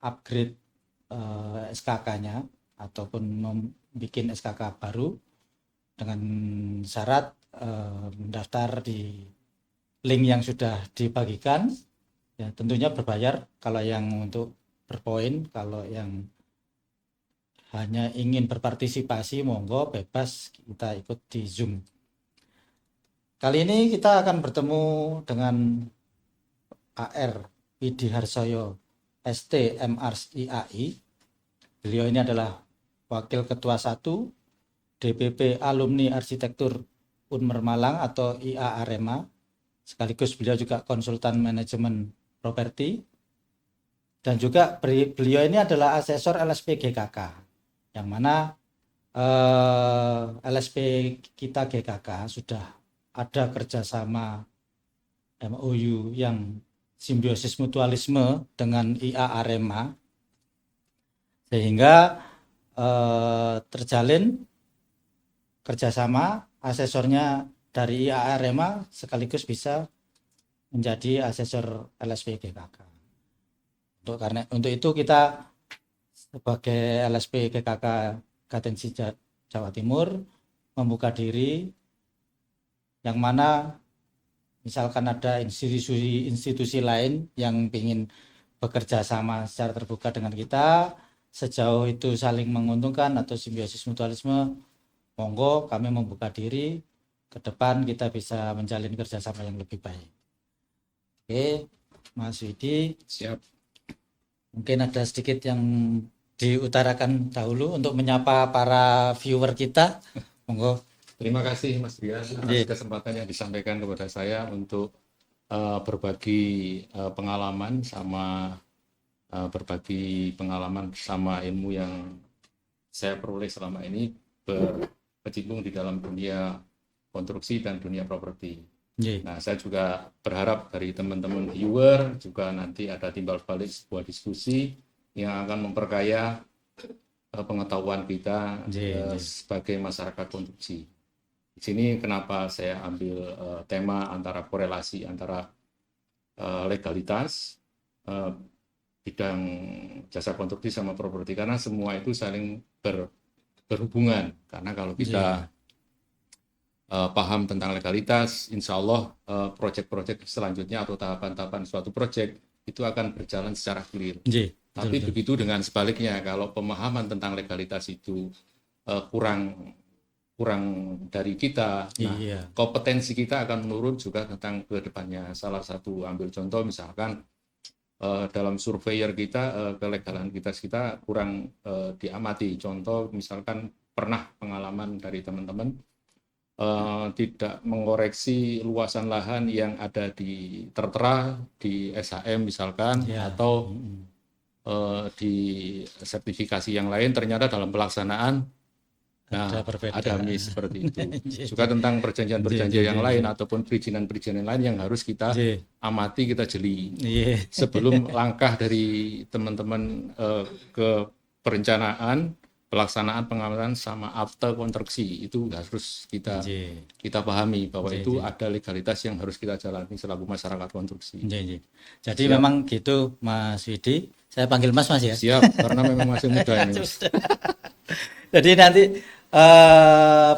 upgrade SKK-nya ataupun membuat SKK baru dengan syarat mendaftar di link yang sudah dibagikan. Ya, tentunya berbayar kalau yang untuk berpoin. Kalau yang hanya ingin berpartisipasi, monggo bebas kita ikut di Zoom. Kali ini kita akan bertemu dengan AR Widi Harsoyo ST MRSIAI. Beliau ini adalah Wakil Ketua 1 DPP Alumni Arsitektur Unmer Malang atau IA Arema. Sekaligus beliau juga konsultan manajemen properti. Dan juga beliau ini adalah asesor LSP GKK. Yang mana LSP kita GKK sudah ada kerjasama MOU yang simbiosis mutualisme dengan IA Arema, sehingga terjalin kerjasama. Asesornya dari IA Arema sekaligus bisa menjadi asesor LSP GKK. Untuk itu kita sebagai LSP GKK Kadensi Jawa Timur membuka diri, yang mana misalkan ada institusi lain yang ingin bekerja sama secara terbuka dengan kita, sejauh itu saling menguntungkan atau simbiosis mutualisme, monggo kami membuka diri. Ke depan kita bisa menjalin kerjasama yang lebih baik. Oke, Mas Widi. Siap. Mungkin ada sedikit yang diutarakan dahulu untuk menyapa para viewer kita. Monggo. Terima kasih Mas Rian atas kesempatan yang disampaikan kepada saya untuk berbagi pengalaman sama ilmu yang saya peroleh selama ini berkecimpung di dalam dunia konstruksi dan dunia properti. Nah, saya juga berharap dari teman-teman viewer juga nanti ada timbal balik sebuah diskusi yang akan memperkaya pengetahuan kita sebagai masyarakat konstruksi. Di sini kenapa saya ambil tema antara korelasi antara legalitas bidang jasa konstruksi sama properti, karena semua itu saling berhubungan. Karena kalau kita paham tentang legalitas, insya Allah proyek-proyek selanjutnya atau tahapan-tahapan suatu proyek itu akan berjalan secara clear. Tapi begitu dengan sebaliknya, kalau pemahaman tentang legalitas itu kurang dari kita, kompetensi kita akan menurun juga tentang ke depannya. Salah satu ambil contoh misalkan dalam surveyor kita, kelegalitas kita kurang diamati. Contoh misalkan pernah pengalaman dari teman-teman tidak mengoreksi luasan lahan yang ada tertera di SHM misalkan, atau di sertifikasi yang lain, ternyata dalam pelaksanaan ada miss seperti itu. Juga tentang perjanjian-perjanjian yang lain ataupun perizinan-perizinan lain yang harus kita amati, kita jeli sebelum langkah dari teman-teman ke perencanaan, pelaksanaan, pengamatan sama after konstruksi. Itu harus kita pahami bahwa itu ada legalitas yang harus kita jalani selaku masyarakat konstruksi. Jadi memang gitu Mas Widi. Saya panggil Mas ya. Siap, karena memang masih muda ini. Jadi nanti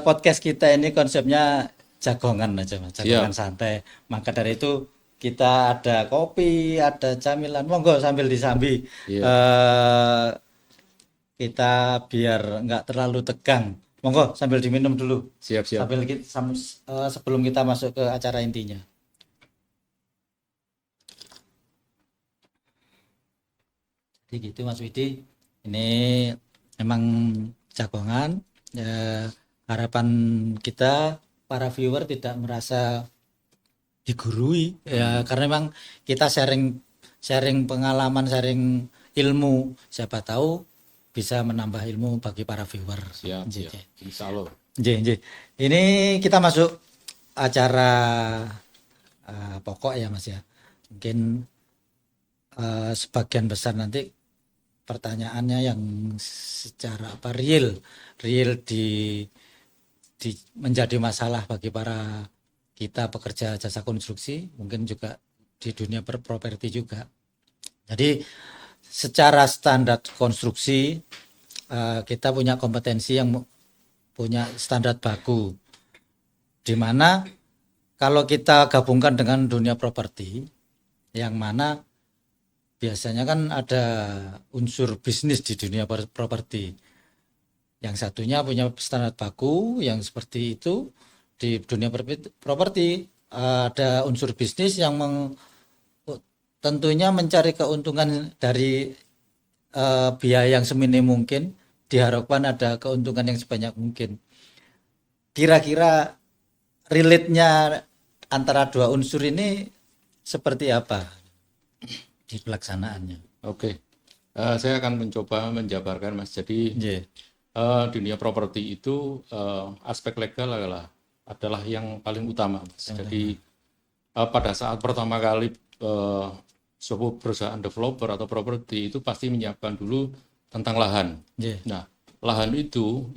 podcast kita ini konsepnya jagongan aja Mas, jagongan santai. Maka dari itu kita ada kopi, ada camilan, monggo sambil disambi. Kita biar nggak terlalu tegang, monggo sambil diminum dulu. Siap. Sebelum kita masuk ke acara intinya. Jadi gitu Mas Widi, ini memang jagongan. Harapan kita para viewer tidak merasa digurui ya, karena memang kita sharing pengalaman, sharing ilmu, siapa tahu bisa menambah ilmu bagi para viewer. Siap. Insya Allah. Ini kita masuk acara pokok ya Mas ya. Mungkin sebagian besar nanti pertanyaannya yang secara real di menjadi masalah bagi para kita pekerja jasa konstruksi, mungkin juga di dunia properti juga. Jadi secara standar konstruksi kita punya kompetensi yang punya standar baku, di mana kalau kita gabungkan dengan dunia properti, yang mana biasanya kan ada unsur bisnis di dunia properti. Yang satunya punya standar baku yang seperti itu, di dunia properti ada unsur bisnis yang tentunya mencari keuntungan dari biaya yang seminim mungkin, diharapkan ada keuntungan yang sebanyak mungkin. Kira-kira relate-nya antara dua unsur ini seperti apa di pelaksanaannya? Oke, saya akan mencoba menjabarkan Mas. Jadi Yeah. dunia properti itu aspek legal adalah yang paling utama, Mas. Jadi pada saat pertama kali sebuah perusahaan developer atau properti itu pasti menyiapkan dulu tentang lahan. Yeah. Nah, lahan itu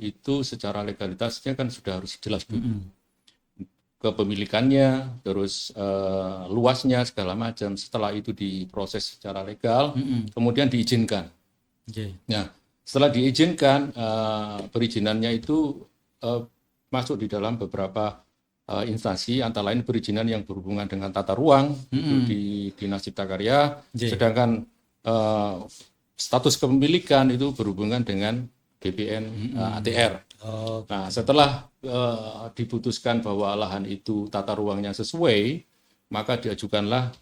secara legalitasnya kan sudah harus jelas dulu. Kepemilikannya, terus luasnya segala macam. Setelah itu diproses secara legal, kemudian diizinkan. Yeah. Nah, setelah diizinkan, perizinannya itu masuk di dalam beberapa instansi, antara lain perizinan yang berhubungan dengan tata ruang itu di Dinas Cipta Karya, Yeah. sedangkan status kepemilikan itu berhubungan dengan BPN ATR. Oh, Nah, setelah diputuskan bahwa lahan itu tata ruangnya sesuai, maka diajukanlah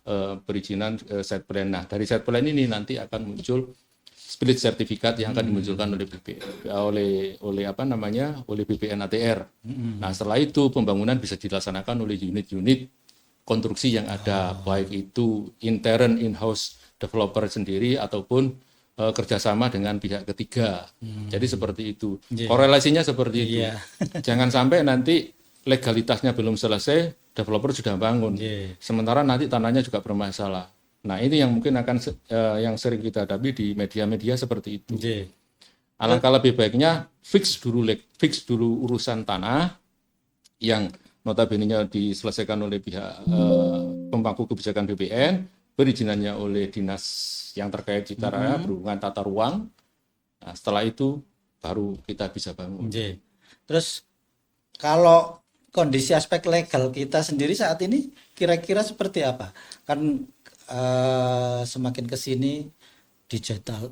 perizinan site plan. Nah, dari site plan ini nanti akan muncul split sertifikat yang akan dimunculkan oleh BPN ATR. Nah, setelah itu pembangunan bisa dilaksanakan oleh unit-unit konstruksi yang ada, baik itu intern in-house developer sendiri ataupun kerjasama dengan pihak ketiga. Jadi seperti itu. Yeah. Korelasinya seperti itu. Yeah. Jangan sampai nanti legalitasnya belum selesai, developer sudah bangun. Yeah. Sementara nanti tanahnya juga bermasalah. Nah, ini yang mungkin akan yang sering kita hadapi di media-media seperti itu. Yeah. Alangkah lebih baiknya fix dulu urusan tanah yang notabene-nya diselesaikan oleh pihak pemangku kebijakan BPN, perizinannya oleh dinas yang terkait Cipta Karya berhubungan tata ruang. Nah, setelah itu baru kita bisa bangun. Yeah. Terus kalau kondisi aspek legal kita sendiri saat ini kira-kira seperti apa? Kan semakin ke sini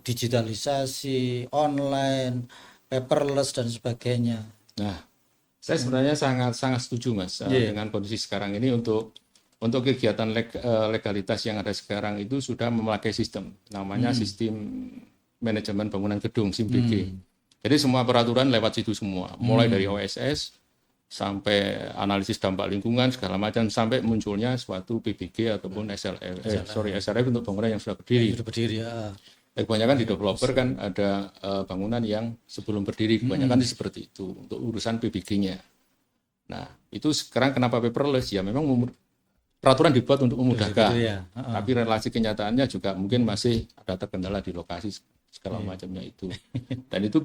digitalisasi, online, paperless dan sebagainya. Nah, saya sebenarnya sangat setuju, Mas, dengan kondisi sekarang ini untuk kegiatan legalitas yang ada sekarang itu sudah memakai sistem, namanya sistem manajemen bangunan gedung (SIMBG). Jadi semua peraturan lewat situ semua, mulai dari OSS sampai analisis dampak lingkungan segala macam sampai munculnya suatu PBG ataupun SRF untuk bangunan yang sudah berdiri. Ya. Kebanyakan di developer kan ada bangunan yang sebelum berdiri, kebanyakan seperti itu untuk urusan PBG-nya. Nah, itu sekarang kenapa paperless? Ya memang peraturan dibuat untuk memudahkan, tapi relasi kenyataannya juga mungkin masih ada terkendala di lokasi segala macamnya itu. Dan itu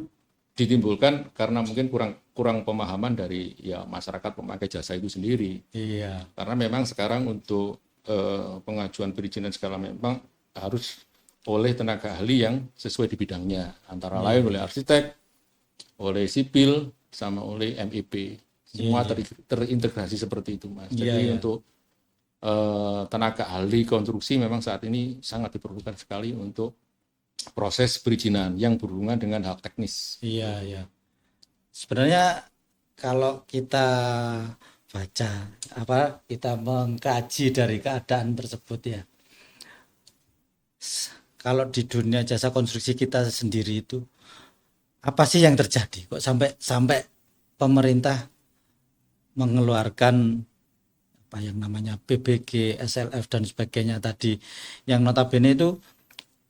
ditimbulkan karena mungkin kurang pemahaman dari masyarakat pemakai jasa itu sendiri. Iya. Karena memang sekarang untuk pengajuan perizinan segala memang harus oleh tenaga ahli yang sesuai di bidangnya, antara lain oleh arsitek, oleh sipil, sama oleh MEP. Semua terintegrasi seperti itu, Mas. Jadi untuk tenaga ahli konstruksi memang saat ini sangat diperlukan sekali untuk proses perizinan yang berhubungan dengan hal teknis. Iya, iya. Sebenarnya kalau kita baca kita mengkaji dari keadaan tersebut ya. Kalau di dunia jasa konstruksi kita sendiri itu apa sih yang terjadi? Kok sampai pemerintah mengeluarkan apa yang namanya PBG, SLF dan sebagainya tadi, yang notabene itu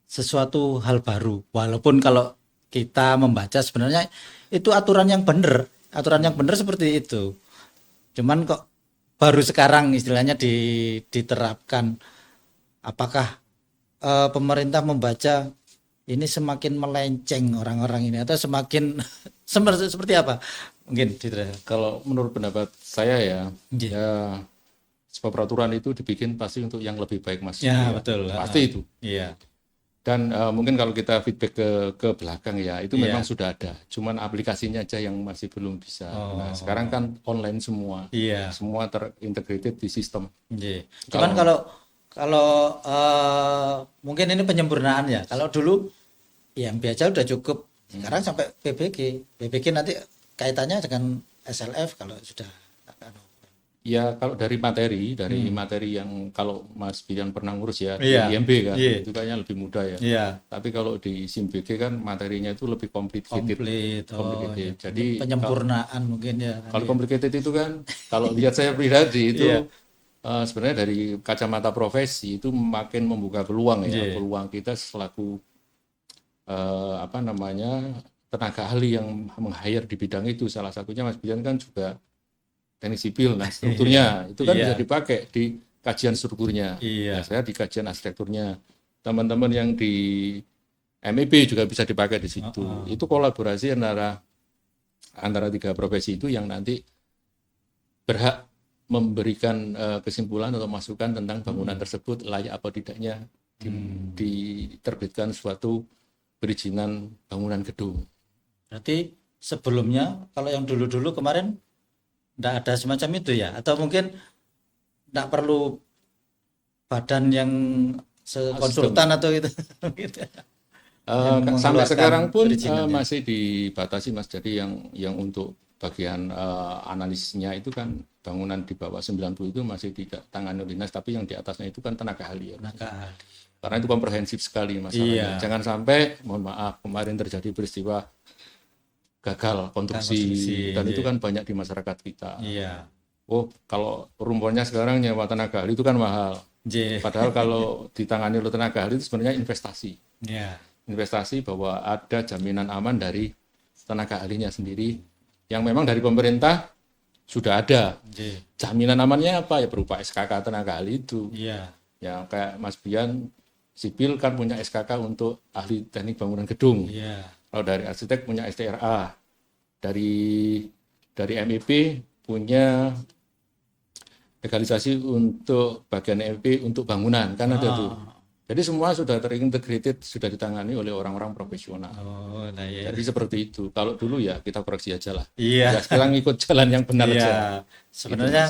sesuatu hal baru. Walaupun kalau kita membaca sebenarnya itu aturan yang benar seperti itu. Cuman kok baru sekarang istilahnya diterapkan. Apakah pemerintah membaca ini semakin melenceng orang-orang ini atau semakin seperti apa? Mungkin kalau menurut pendapat saya ya sebuah peraturan itu dibikin pasti untuk yang lebih baik, Mas. Ya, betul. Pasti itu. Iya. Dan mungkin kalau kita feedback ke belakang ya, itu Iya. memang sudah ada. Cuman aplikasinya aja yang masih belum bisa. Nah, sekarang kan online semua. Iya. Semua terintegrated di sistem. Iya. Cuman kalau mungkin ini penyempurnaan ya. Kalau dulu IMB aja udah cukup. Sekarang sampai PBG. PBG nanti kaitannya dengan SLF kalau sudah. Ya kalau dari materi yang kalau Mas Bian pernah ngurus ya di Iya. IMB kan, Iya. itu kayaknya lebih mudah ya. Iya. Tapi kalau di SIMBG kan materinya itu lebih complicated. Komplit. Complicated. Iya. Jadi Penyempurnaan mungkin ya. kalau complicated itu kan, kalau lihat saya pribadi itu Iya. sebenarnya dari kacamata profesi itu makin membuka peluang ya, Iya. peluang kita selaku tenaga ahli yang meng-hire di bidang itu. Salah satunya Mas Bian kan juga teknik sipil, nah strukturnya itu kan Iya. bisa dipakai di kajian strukturnya. Iya. Nah, saya di kajian arsitekturnya. Teman-teman yang di MEP juga bisa dipakai di situ. Itu kolaborasi antara tiga profesi itu yang nanti berhak memberikan kesimpulan atau masukan tentang bangunan tersebut layak apa tidaknya diterbitkan suatu perizinan bangunan gedung. Berarti sebelumnya kalau yang dulu-dulu kemarin enggak ada semacam itu ya, atau mungkin enggak perlu badan yang konsultan atau gitu. Gitu. Sampai sekarang pun perizinannya. masih dibatasi Mas. Jadi yang untuk bagian analisisnya itu kan bangunan di bawah 90 itu masih tidak tangani oleh dinas, tapi yang di atasnya itu kan tenaga ahli ya. Tenaga ahli. Karena itu komprehensif sekali masalahnya. Iya. Jangan sampai, mohon maaf, kemarin terjadi peristiwa gagal konstruksi dan itu kan banyak di masyarakat kita. Iya. Oh, kalau rumputnya sekarang nyewa tenaga ahli itu kan mahal. J. Padahal kalau ditangani oleh tenaga ahli itu sebenarnya investasi. Iya. Investasi bahwa ada jaminan aman dari tenaga ahlinya sendiri yang memang dari pemerintah sudah ada. J. Jaminan amannya apa ya, berupa SKK tenaga ahli itu. Iya. Ya kayak Mas Bian sipil kan punya SKK untuk ahli teknik bangunan gedung. Iya. Kalau dari arsitek punya STRA, dari MEP punya legalisasi untuk bagian MEP untuk bangunan, kan ada tuh. Jadi semua sudah terintegrated, sudah ditangani oleh orang-orang profesional. Oh, nah iya. Jadi seperti itu. Kalau dulu ya kita koreksi aja lah. Iya. Ya, sekarang ikut jalan yang benar Iya. aja. Sebenarnya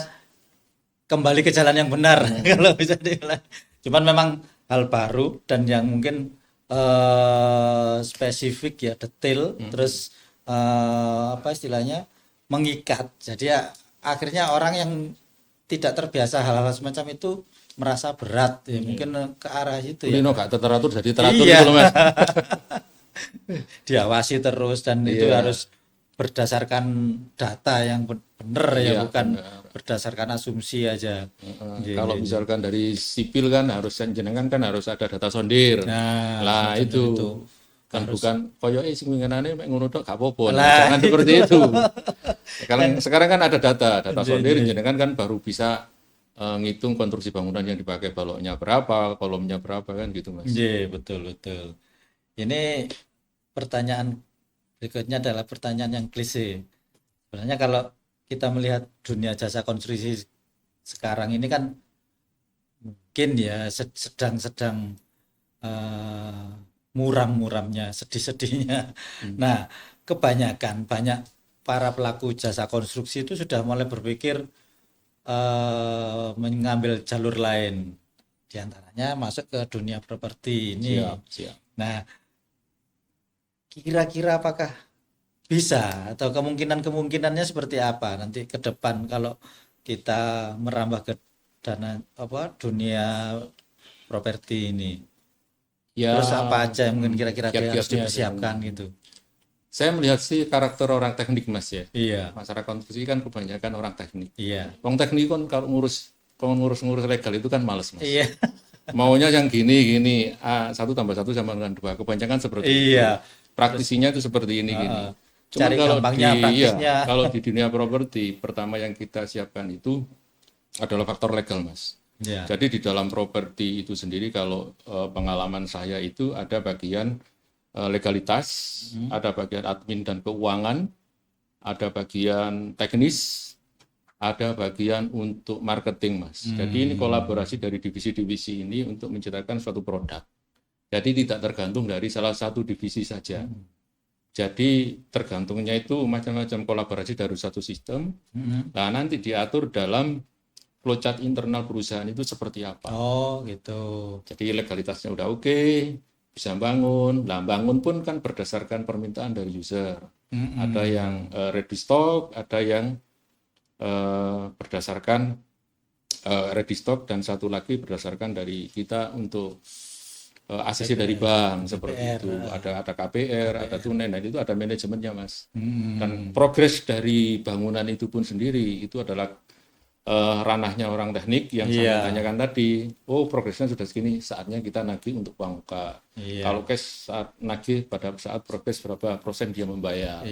kembali ke jalan yang benar kalau bisa dibilang. Cuman memang hal baru dan yang mungkin spesifik ya, detail, terus apa istilahnya mengikat. Jadi ya akhirnya orang yang tidak terbiasa hal-hal semacam itu merasa berat ya, mungkin ke arah itu ya. Kulino gak teratur jadi teratur Iya. gitu loh Mas. Diawasi terus dan itu harus berdasarkan data yang benar ya, Iya, bukan benar. berdasarkan asumsi aja. Kalau misalkan dari sipil kan harus jenengan kan harus ada data sondir. Nah, Lah semacam itu kan harus. bukan koyoke sing winginane mek ngono tok gak apa-apa. Lah. Jangan seperti itu. Sekarang kan ada data sondir, jenengan kan baru bisa ngitung konstruksi bangunan yang dipakai, baloknya berapa, kolomnya berapa kan gitu Mas. Iya, betul. Ini pertanyaan berikutnya adalah pertanyaan yang klise. Sebenarnya kalau kita melihat dunia jasa konstruksi sekarang ini kan mungkin ya sedang muram-muramnya, sedih-sedihnya. Nah, banyak para pelaku jasa konstruksi itu sudah mulai berpikir mengambil jalur lain. Di antaranya masuk ke dunia properti ini. Siap. Nah, kira-kira apakah bisa atau kemungkinannya seperti apa nanti ke depan kalau kita merambah ke dunia properti ini? Ya, Terus apa aja yang mungkin kira-kira harus kiat-kiatnya dipersiapkan gitu? saya melihat sih karakter orang teknik Mas ya. Iya, Masyarakat konstruksi kan kebanyakan orang teknik. iya, Orang teknik kan kalau ngurus legal itu kan males Mas. iya, Maunya yang gini, 1 tambah 1 sama dengan 2. Kebanyakan seperti itu. iya. Praktisinya itu seperti ini gini. Cuma Cari kalau gampangnya, praktisnya. kalau di dunia properti, pertama yang kita siapkan itu adalah faktor legal, Mas. Iya. Jadi di dalam properti itu sendiri, kalau pengalaman saya itu ada bagian legalitas, ada bagian admin dan keuangan, ada bagian teknis, ada bagian untuk marketing, Mas. Jadi ini kolaborasi dari divisi-divisi ini untuk menciptakan suatu produk. Jadi tidak tergantung dari salah satu divisi saja. Jadi tergantungnya itu macam-macam kolaborasi dari satu sistem. Nah, nanti diatur dalam flowchart internal perusahaan itu seperti apa. Oh gitu. Jadi legalitasnya udah oke, bisa bangun. Nah, bangun pun kan berdasarkan permintaan dari user. Ada yang ready stock, ada yang berdasarkan ready stock, dan satu lagi berdasarkan dari kita untuk ACC dari bank seperti itu. Ada KPR, ada tunai, dan itu ada manajemennya, Mas. Dan progres dari bangunan itu pun sendiri itu adalah ranahnya orang teknik yang saya tanyakan tadi. Oh, progresnya sudah segini, saatnya kita nagih untuk uang muka. Kalau cash saat nagih pada saat progres berapa persen dia membayar.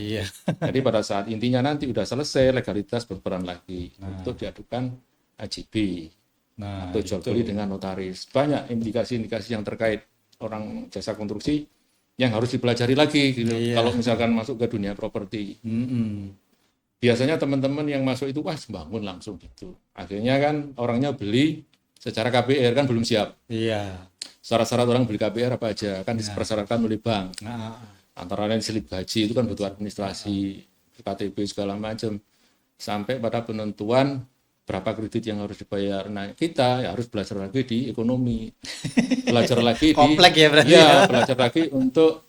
Jadi pada saat intinya nanti udah selesai, legalitas berperan lagi untuk diadukan AJB. Atau jual beli dengan notaris. Banyak indikasi-indikasi yang terkait orang jasa konstruksi yang harus dipelajari lagi gitu. Kalau misalkan masuk ke dunia properti. Biasanya teman-teman yang masuk itu wah bangun langsung gitu. Akhirnya kan orangnya beli secara KPR kan belum siap. Syarat-syarat orang beli KPR apa aja kan dipersyaratkan oleh bank. Antara lain slip gaji itu kan butuh administrasi, KTP segala macam. Sampai pada penentuan berapa kredit yang harus dibayar. Nah, kita ya harus belajar lagi di ekonomi. Belajar lagi komplek ya berarti. Belajar lagi untuk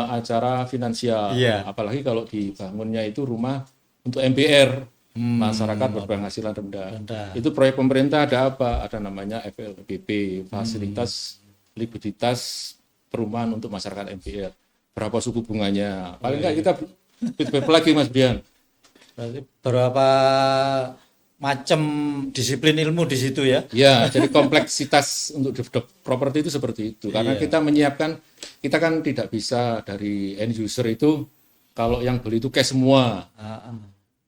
acara finansial. Apalagi kalau dibangunnya itu rumah untuk MPR, masyarakat berpenghasilan rendah. Itu proyek pemerintah ada apa? Ada namanya FLBP, fasilitas likuiditas perumahan untuk masyarakat MPR. Berapa suku bunganya? Paling enggak kita feedback lagi, Mas Bian. Berarti berapa macam disiplin ilmu di situ ya? Ya, jadi kompleksitas untuk develop properti itu seperti itu. Karena kita menyiapkan, kita kan tidak bisa dari end user itu, kalau yang beli itu cash semua.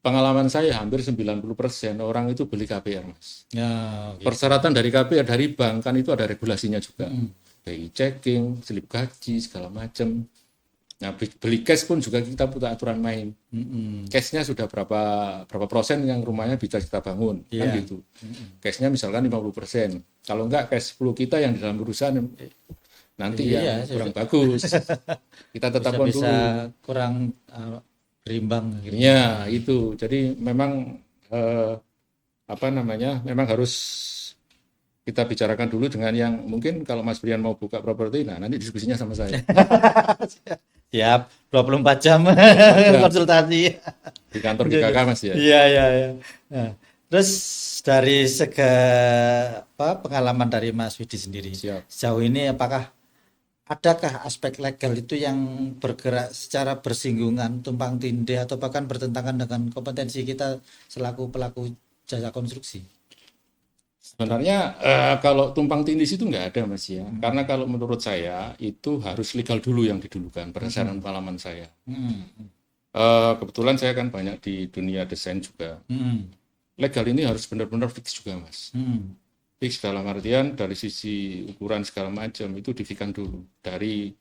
Pengalaman saya hampir 90% orang itu beli KPR, Mas. Persyaratan dari KPR, dari bank kan itu ada regulasinya juga. BI checking, slip gaji, segala macam. Nah, beli cash pun juga kita punya aturan main. Cashnya sudah berapa persen yang rumahnya bisa kita bangun, kan gitu. Cashnya misalkan 50%. Kalau enggak, cash flow kita yang di dalam perusahaan nanti kurang bagus. Kita tetapkan dulu. Bisa kurang berimbang. Gitu. Ya, itu. Jadi memang memang harus kita bicarakan dulu dengan yang mungkin kalau Mas Brian mau buka properti, nah nanti diskusinya sama saya. Siap, 24 jam konsultasi. Di kantor GKK, Mas ya? Iya. Nah, terus dari pengalaman dari Mas Widi sendiri, sejauh ini adakah aspek legal itu yang bergerak secara bersinggungan, tumpang tindih, atau bahkan bertentangan dengan kompetensi kita selaku pelaku jasa konstruksi? Sebenarnya kalau tumpang tindih itu nggak ada, Mas ya. Karena kalau menurut saya itu harus legal dulu yang didulukan berdasarkan pengalaman saya. Kebetulan saya kan banyak di dunia desain juga. Legal ini harus benar-benar fix juga, Mas. Fix dalam artian dari sisi ukuran segala macam itu difikan dulu. Dari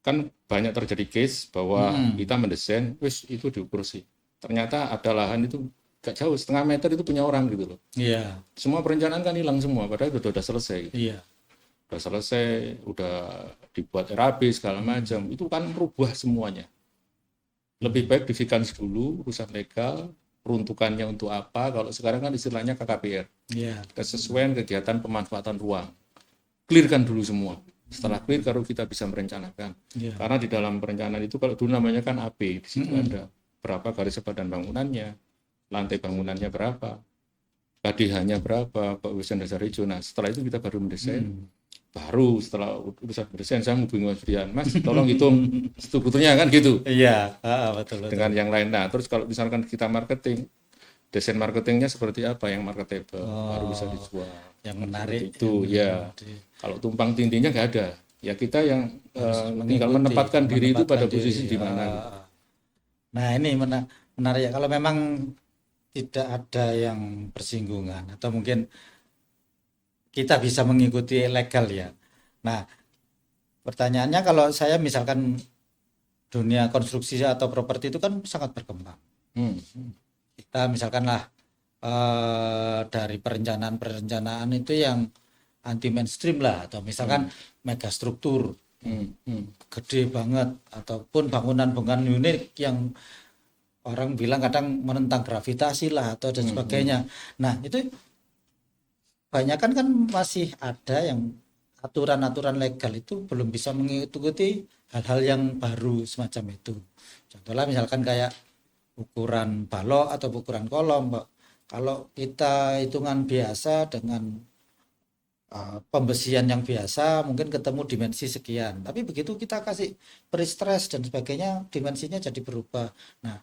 kan banyak terjadi case bahwa kita mendesain, wis itu diukur sih. Ternyata ada lahan itu gak jauh, setengah meter itu punya orang gitu loh. Semua perencanaan kan hilang semua, padahal udah selesai. Gitu. Udah selesai, udah dibuat RAB segala macam, itu kan merubah semuanya. Lebih baik difikan dulu urusan legal, peruntukannya untuk apa. Kalau sekarang kan istilahnya KKPR, kesesuaian kegiatan pemanfaatan ruang. Clearkan dulu semua. Setelah clear, kalau kita bisa merencanakan. Karena di dalam perencanaan itu kalau dulu namanya kan AP, di situ ada berapa garis sepadan bangunannya, lantai bangunannya berapa, KDH-nya berapa, urusan dasar hijau. Nah, setelah itu kita baru mendesain. Baru setelah urusan mendesain, saya menghubungi Mas Brian, Mas, tolong hitung strukturnya kan gitu. Betul. Dengan yang lain. Nah, terus kalau misalkan kita marketing, desain marketingnya seperti apa yang marketable, baru bisa dijual. Yang menarik. Itu Kalau tumpang tindihnya nggak ada. Ya kita yang tinggal menempatkan diri itu pada posisi di mana. Nah, ini menarik ya. Kalau memang tidak ada yang bersinggungan atau mungkin kita bisa mengikuti legal ya. Nah, pertanyaannya kalau saya misalkan dunia konstruksi atau properti itu kan sangat berkembang. Kita misalkanlah dari perencanaan itu yang anti mainstream lah, atau misalkan megastruktur Hmm. gede banget ataupun bangunan-bangunan unik yang orang bilang kadang menentang gravitasi lah atau dan sebagainya. Nah, itu kebanyakan kan masih ada yang aturan-aturan legal itu belum bisa mengikuti hal-hal yang baru semacam itu. Contohnya misalkan kayak ukuran balok atau ukuran kolom, Pak. Kalau kita hitungan biasa dengan pembesian yang biasa mungkin ketemu dimensi sekian. Tapi begitu kita kasih pre-stress dan sebagainya, dimensinya jadi berubah. Nah,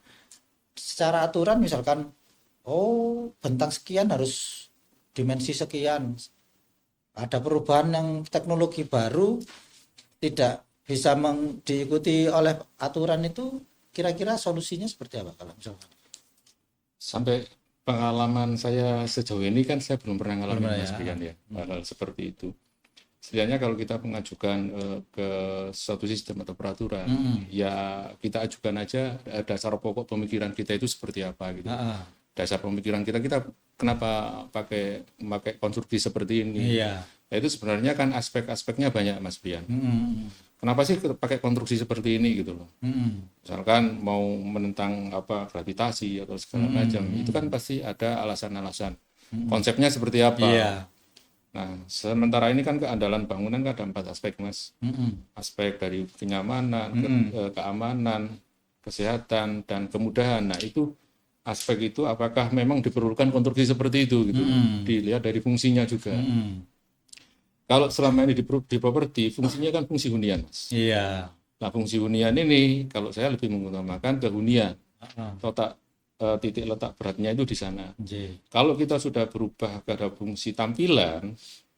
secara aturan misalkan, oh bentang sekian harus dimensi sekian. Ada perubahan yang teknologi baru tidak bisa diikuti oleh aturan itu, kira-kira solusinya seperti apa kalau misalkan? Sampai pengalaman saya sejauh ini kan saya belum pernah Belum ngalamin ya. Mas Brian ya, hal-hal seperti itu. Setidaknya kalau kita mengajukan ke suatu sistem atau peraturan, ya kita ajukan aja dasar pokok pemikiran kita itu seperti apa gitu. Ah, Dasar pemikiran kita kenapa pakai konstruksi seperti ini. iya. Nah, itu sebenarnya kan aspek-aspeknya banyak Mas Brian. Mm, Kenapa sih pakai konstruksi seperti ini gitu loh. mm, Misalkan mau menentang gravitasi atau segala macam, itu kan pasti ada alasan-alasan. Konsepnya seperti apa? iya. Nah, sementara ini kan keandalan bangunan kan ada 4 aspek, Mas. Aspek dari kenyamanan, keamanan, kesehatan, dan kemudahan. Nah, itu aspek itu apakah memang diperlukan konstruksi seperti itu gitu. Dilihat dari fungsinya juga. Kalau selama ini di properti, fungsinya kan fungsi hunian, Mas. Iya. Nah, fungsi hunian ini kalau saya lebih mengutamakan ke hunian. Titik letak beratnya itu di sana. Kalau kita sudah berubah pada fungsi tampilan,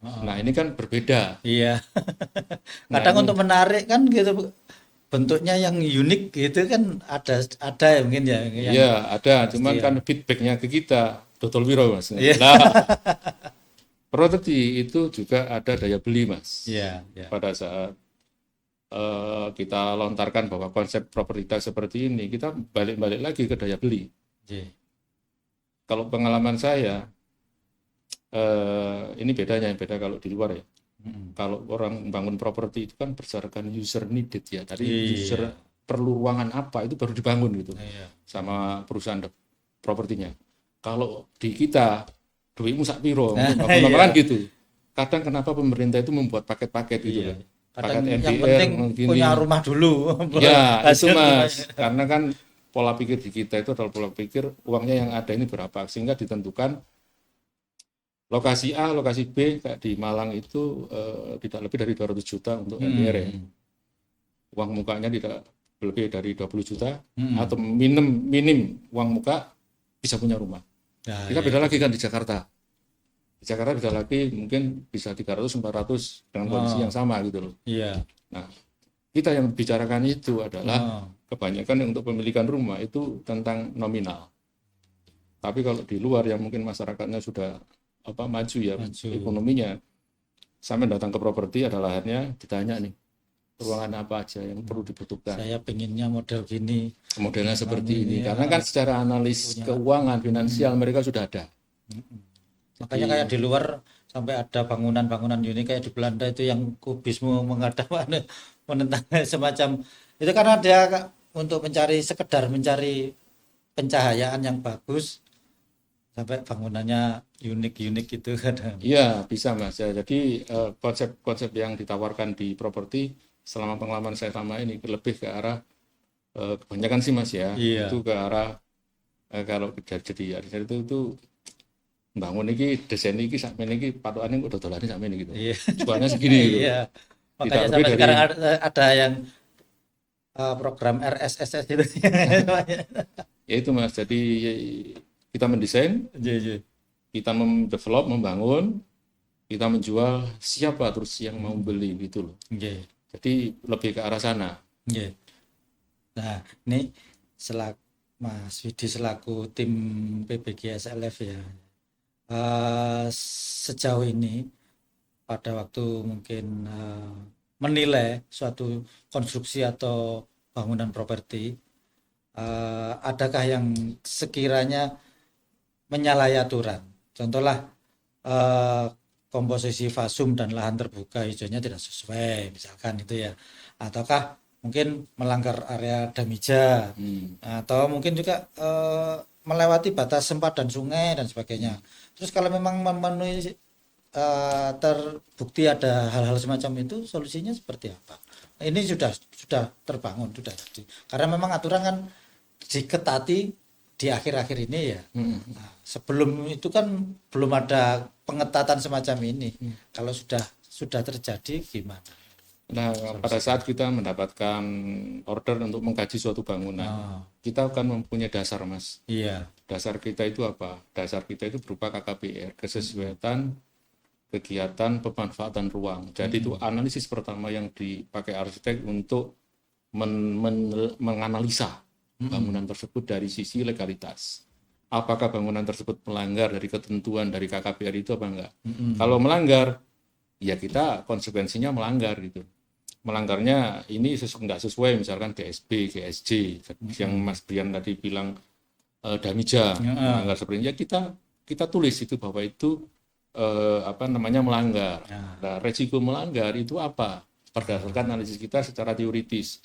nah ini kan berbeda. Iya. Nah, Kadang ini- untuk menarik kan gitu bentuknya yang unik gitu kan ada ya mungkin ya yang Iya, ada. Cuman ya. kan feedbacknya ke kita, total wiro, Mas. Iya. Nah, properti itu juga ada daya beli, Mas. Iya, iya. Pada saat kita lontarkan bahwa konsep properti seperti ini, kita balik-balik lagi ke daya beli. Iya. Kalau pengalaman saya, ini bedanya, beda kalau di luar ya. Kalau orang bangun properti itu kan berdasarkan user needed ya. Tadi Iya. user perlu ruangan apa itu baru dibangun gitu Iya. sama perusahaan propertinya. Kalau di kita duitmu sak piro, Nah, bangun apa kan iya. gitu. Kadang kenapa pemerintah itu membuat paket-paket gitu Iya. kan. Kadang Paket yang MDR penting gini. punya rumah dulu. Ya, itu Hasil Mas. Karena kan pola pikir di kita itu adalah pola pikir uangnya yang ada ini berapa sehingga ditentukan lokasi A, lokasi B kayak di Malang itu tidak lebih dari 200 juta untuk MDR ya. Uang mukanya tidak lebih dari 20 juta atau minim uang muka bisa punya rumah. Nah, Kita iya. beda lagi kan di Jakarta. Di Jakarta beda lagi mungkin bisa 300 400 dengan kondisi yang sama gitu loh. Iya. Nah, kita yang bicarakan itu Oh. adalah kebanyakan yang untuk pemilikan rumah itu tentang nominal. Tapi kalau di luar yang mungkin masyarakatnya sudah maju ya Maju. ekonominya, sampai datang ke properti ada lahannya, ditanya nih ruangan apa aja yang perlu dibutuhkan. Saya pengennya model gini. Modelnya seperti ini, ya. karena kan secara analis keuangan finansial mereka sudah ada. Makanya kayak di luar sampai ada bangunan-bangunan unik kayak di Belanda itu yang kubisme menghadap menentang semacam itu karena dia untuk sekedar mencari pencahayaan yang bagus sampai bangunannya unik-unik gitu kadang. Iya, bisa Mas. Ya, jadi konsep-konsep yang ditawarkan di properti selama pengalaman saya sama ini lebih ke arah kebanyakan sih Mas ya, Iya. itu ke arah kalau jadi itu bangun ini desain ini sampai ini patokannya udah dolarnya sampai ini gitu. Iya. Jualnya segini gitu. Iya. Tidak Makanya lebih sampai dari sekarang ada yang program RSSS itu. ya itu Mas. Jadi kita mendesain, Iya, iya. kita mendevelop, membangun, kita menjual, siapa terus yang mau beli gitu loh. Iya. Jadi lebih ke arah sana. Iya. Nah, ini Mas Widi selaku tim PBG SLF ya. Sejauh ini pada waktu mungkin menilai suatu konstruksi atau bangunan properti, adakah yang sekiranya menyalahi aturan? Contohlah komposisi fasum dan lahan terbuka hijaunya tidak sesuai misalkan itu ya, ataukah mungkin melanggar area damija, atau mungkin juga melewati batas sempadan sungai dan sebagainya. Terus kalau memang memenuhi terbukti ada hal-hal semacam itu, solusinya seperti apa? Ini sudah terbangun, sudah jadi. Karena memang aturan kan diketati di akhir-akhir ini ya. Nah, sebelum itu kan belum ada pengetatan semacam ini. Kalau sudah terjadi gimana? Nah, pada saat kita mendapatkan order untuk mengkaji suatu bangunan, kita akan mempunyai dasar, Mas. Iya. Dasar kita itu apa? Dasar kita itu berupa KKPR, kesesuaian kegiatan pemanfaatan ruang. Jadi itu analisis pertama yang dipakai arsitek untuk menganalisa bangunan tersebut dari sisi legalitas. Apakah bangunan tersebut melanggar dari ketentuan dari KKPR itu apa enggak? Kalau melanggar, ya kita konsekuensinya melanggar gitu. Melanggarnya ini enggak sesuai misalkan GSB, GSJ yang Mas Brian tadi bilang damija, melanggar seperti ini, ya kita tulis itu bahwa itu melanggar. Nah, resiko melanggar itu apa? Berdasarkan analisis kita secara teoritis.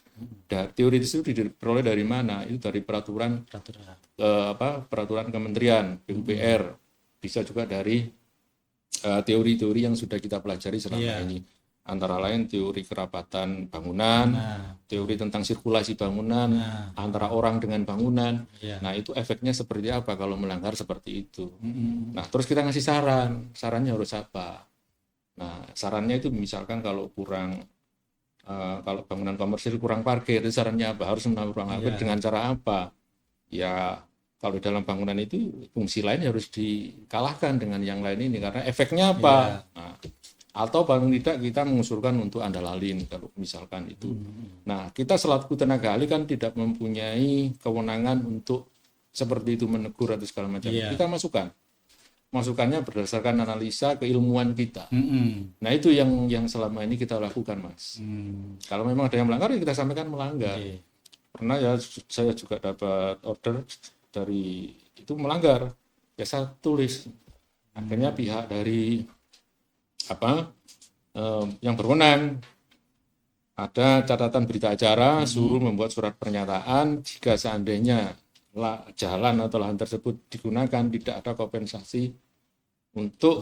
Teoritis itu diperoleh dari mana? Itu dari peraturan kementerian PUPR. Bisa juga dari teori-teori yang sudah kita pelajari selama ini. Antara lain teori kerapatan bangunan, teori tentang sirkulasi bangunan, antara orang dengan bangunan. Nah, itu efeknya seperti apa kalau melanggar seperti itu. Nah, terus kita ngasih sarannya harus apa? Nah, sarannya itu misalkan kalau bangunan komersil kurang parkir, itu sarannya apa? Harus menambah ruang parkir dengan cara apa? Ya, kalau dalam bangunan itu fungsi lain harus dikalahkan dengan yang lain ini, karena efeknya apa? Nah, atau paling tidak kita mengusulkan untuk andalalin kalau misalkan itu. Nah, kita selaku tenaga ahli kan tidak mempunyai kewenangan untuk seperti itu menegur atau segala macam. Kita masukannya berdasarkan analisa keilmuan kita. Nah, itu yang selama ini kita lakukan, Mas. Kalau memang ada yang melanggar, ya kita sampaikan melanggar. Pernah ya saya juga dapat order dari itu melanggar, ya saya tulis. Akhirnya pihak dari yang berwenang ada catatan berita acara, suruh membuat surat pernyataan jika seandainya jalan atau lahan tersebut digunakan tidak ada kompensasi untuk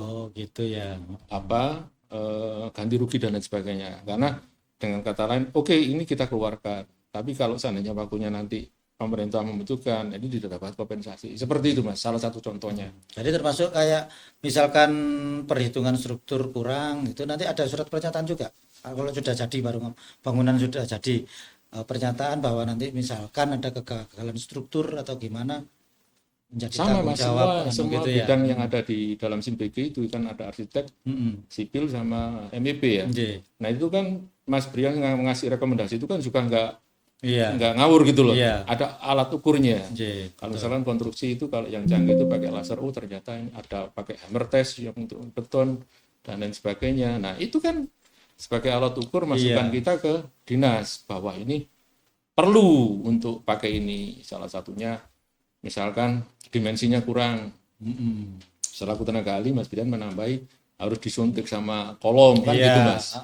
ganti rugi dan lain sebagainya. Karena dengan kata lain, oke, ini kita keluarkan, tapi kalau seandainya waktunya nanti pemerintah membutuhkan, ini tidak dapat kompensasi. Seperti itu, Mas, salah satu contohnya. Jadi termasuk kayak misalkan perhitungan struktur kurang, itu nanti ada surat pernyataan juga. Kalau sudah jadi bangunan sudah jadi, pernyataan bahwa nanti misalkan ada kegagalan struktur atau gimana, menjadi sama, tanggung Mas, jawab semua gitu bidang yang ada di dalam SIMBG itu kan ada arsitek, sipil sama MEP ya. Nah, itu kan Mas Brian ngasih rekomendasi itu kan juga nggak ngawur gitu loh. Ada alat ukurnya. Kalau misalkan konstruksi itu kalau yang canggih itu pakai laser, ternyata ada pakai hammer test yang untuk beton dan lain sebagainya. Nah, itu kan sebagai alat ukur masukan kita ke dinas bahwa ini perlu untuk pakai ini. Salah satunya misalkan dimensinya kurang. Selaku tenaga ahli, Mas Brian menambahi harus disuntik sama kolom kan gitu, Mas.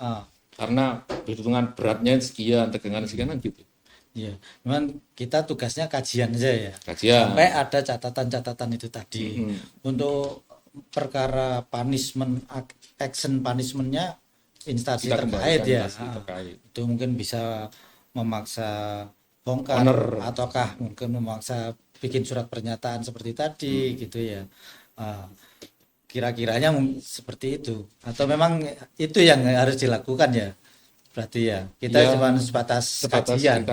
Karena hitungan beratnya sekian, tegangan sekian kan gitu. Iya, memang kita tugasnya kajian aja ya. Sampai ada catatan-catatan itu tadi. Untuk perkara action punishment-nya instansi terkait ya. Itu mungkin bisa memaksa bongkar ataukah mungkin memaksa bikin surat pernyataan seperti tadi gitu ya. Kira-kiranya seperti itu. Atau memang itu yang harus dilakukan ya. Berarti ya kita cuma sebatas kajian.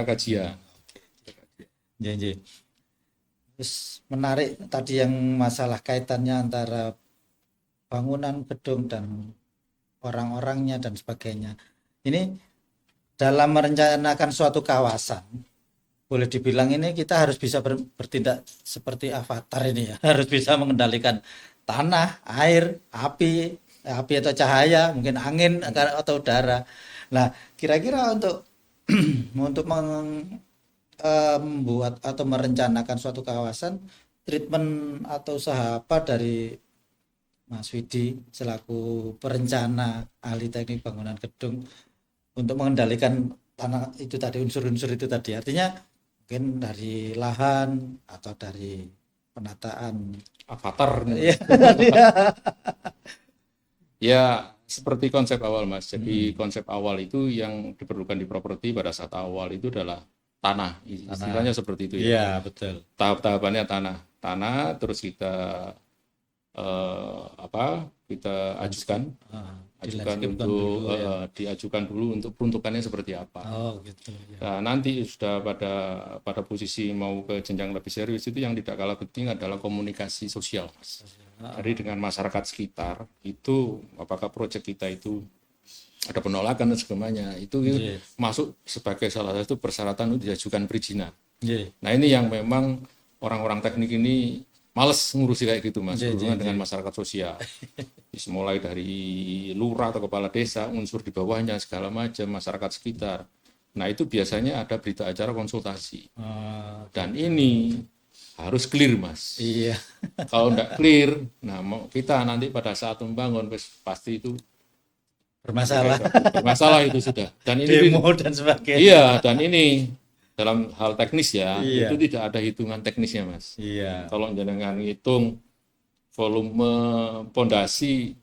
Terus menarik tadi yang masalah kaitannya antara bangunan, gedung dan orang-orangnya dan sebagainya. Ini dalam merencanakan suatu kawasan, boleh dibilang ini kita harus bisa bertindak seperti Avatar ini ya. Harus bisa mengendalikan tanah, air, api atau cahaya, mungkin angin atau udara. Nah, kira-kira untuk membuat atau merencanakan suatu kawasan, treatment atau usaha apa dari Mas Widi selaku perencana ahli teknik bangunan gedung untuk mengendalikan tanah itu tadi, unsur-unsur itu tadi. Artinya mungkin dari lahan atau dari penataan. Avatar. Iya. Ya, seperti konsep awal, Mas. Jadi konsep awal itu yang diperlukan di properti pada saat awal itu adalah tanah. Istilahnya seperti itu ya. Iya, betul. Tahap-tahapannya tanah, terus kita kita ajukan untuk diajukan dulu untuk peruntukannya seperti apa. Oh, gitu ya. Nah, nanti sudah pada posisi mau ke jenjang lebih serius itu yang tidak kalah penting adalah komunikasi sosial, Mas. Jadi dengan masyarakat sekitar itu apakah proyek kita itu ada penolakan dan sebagainya itu masuk sebagai salah satu persyaratan untuk diajukan perizinan. Nah, ini yang memang orang-orang teknik ini males ngurusi kayak gitu, Mas, hubungan dengan masyarakat sosial. Mulai dari lurah atau kepala desa, unsur di bawahnya segala macam, masyarakat sekitar. Nah, itu biasanya ada berita acara konsultasi. Dan ini harus clear, Mas. Iya. Kalau enggak clear, nah kita nanti pada saat membangun pasti itu bermasalah itu sudah. Dan ini demo dan sebagainya. Iya, dan ini dalam hal teknis ya, itu tidak ada hitungan teknisnya, Mas. Iya. Kalau jangan ngitung volume pondasi,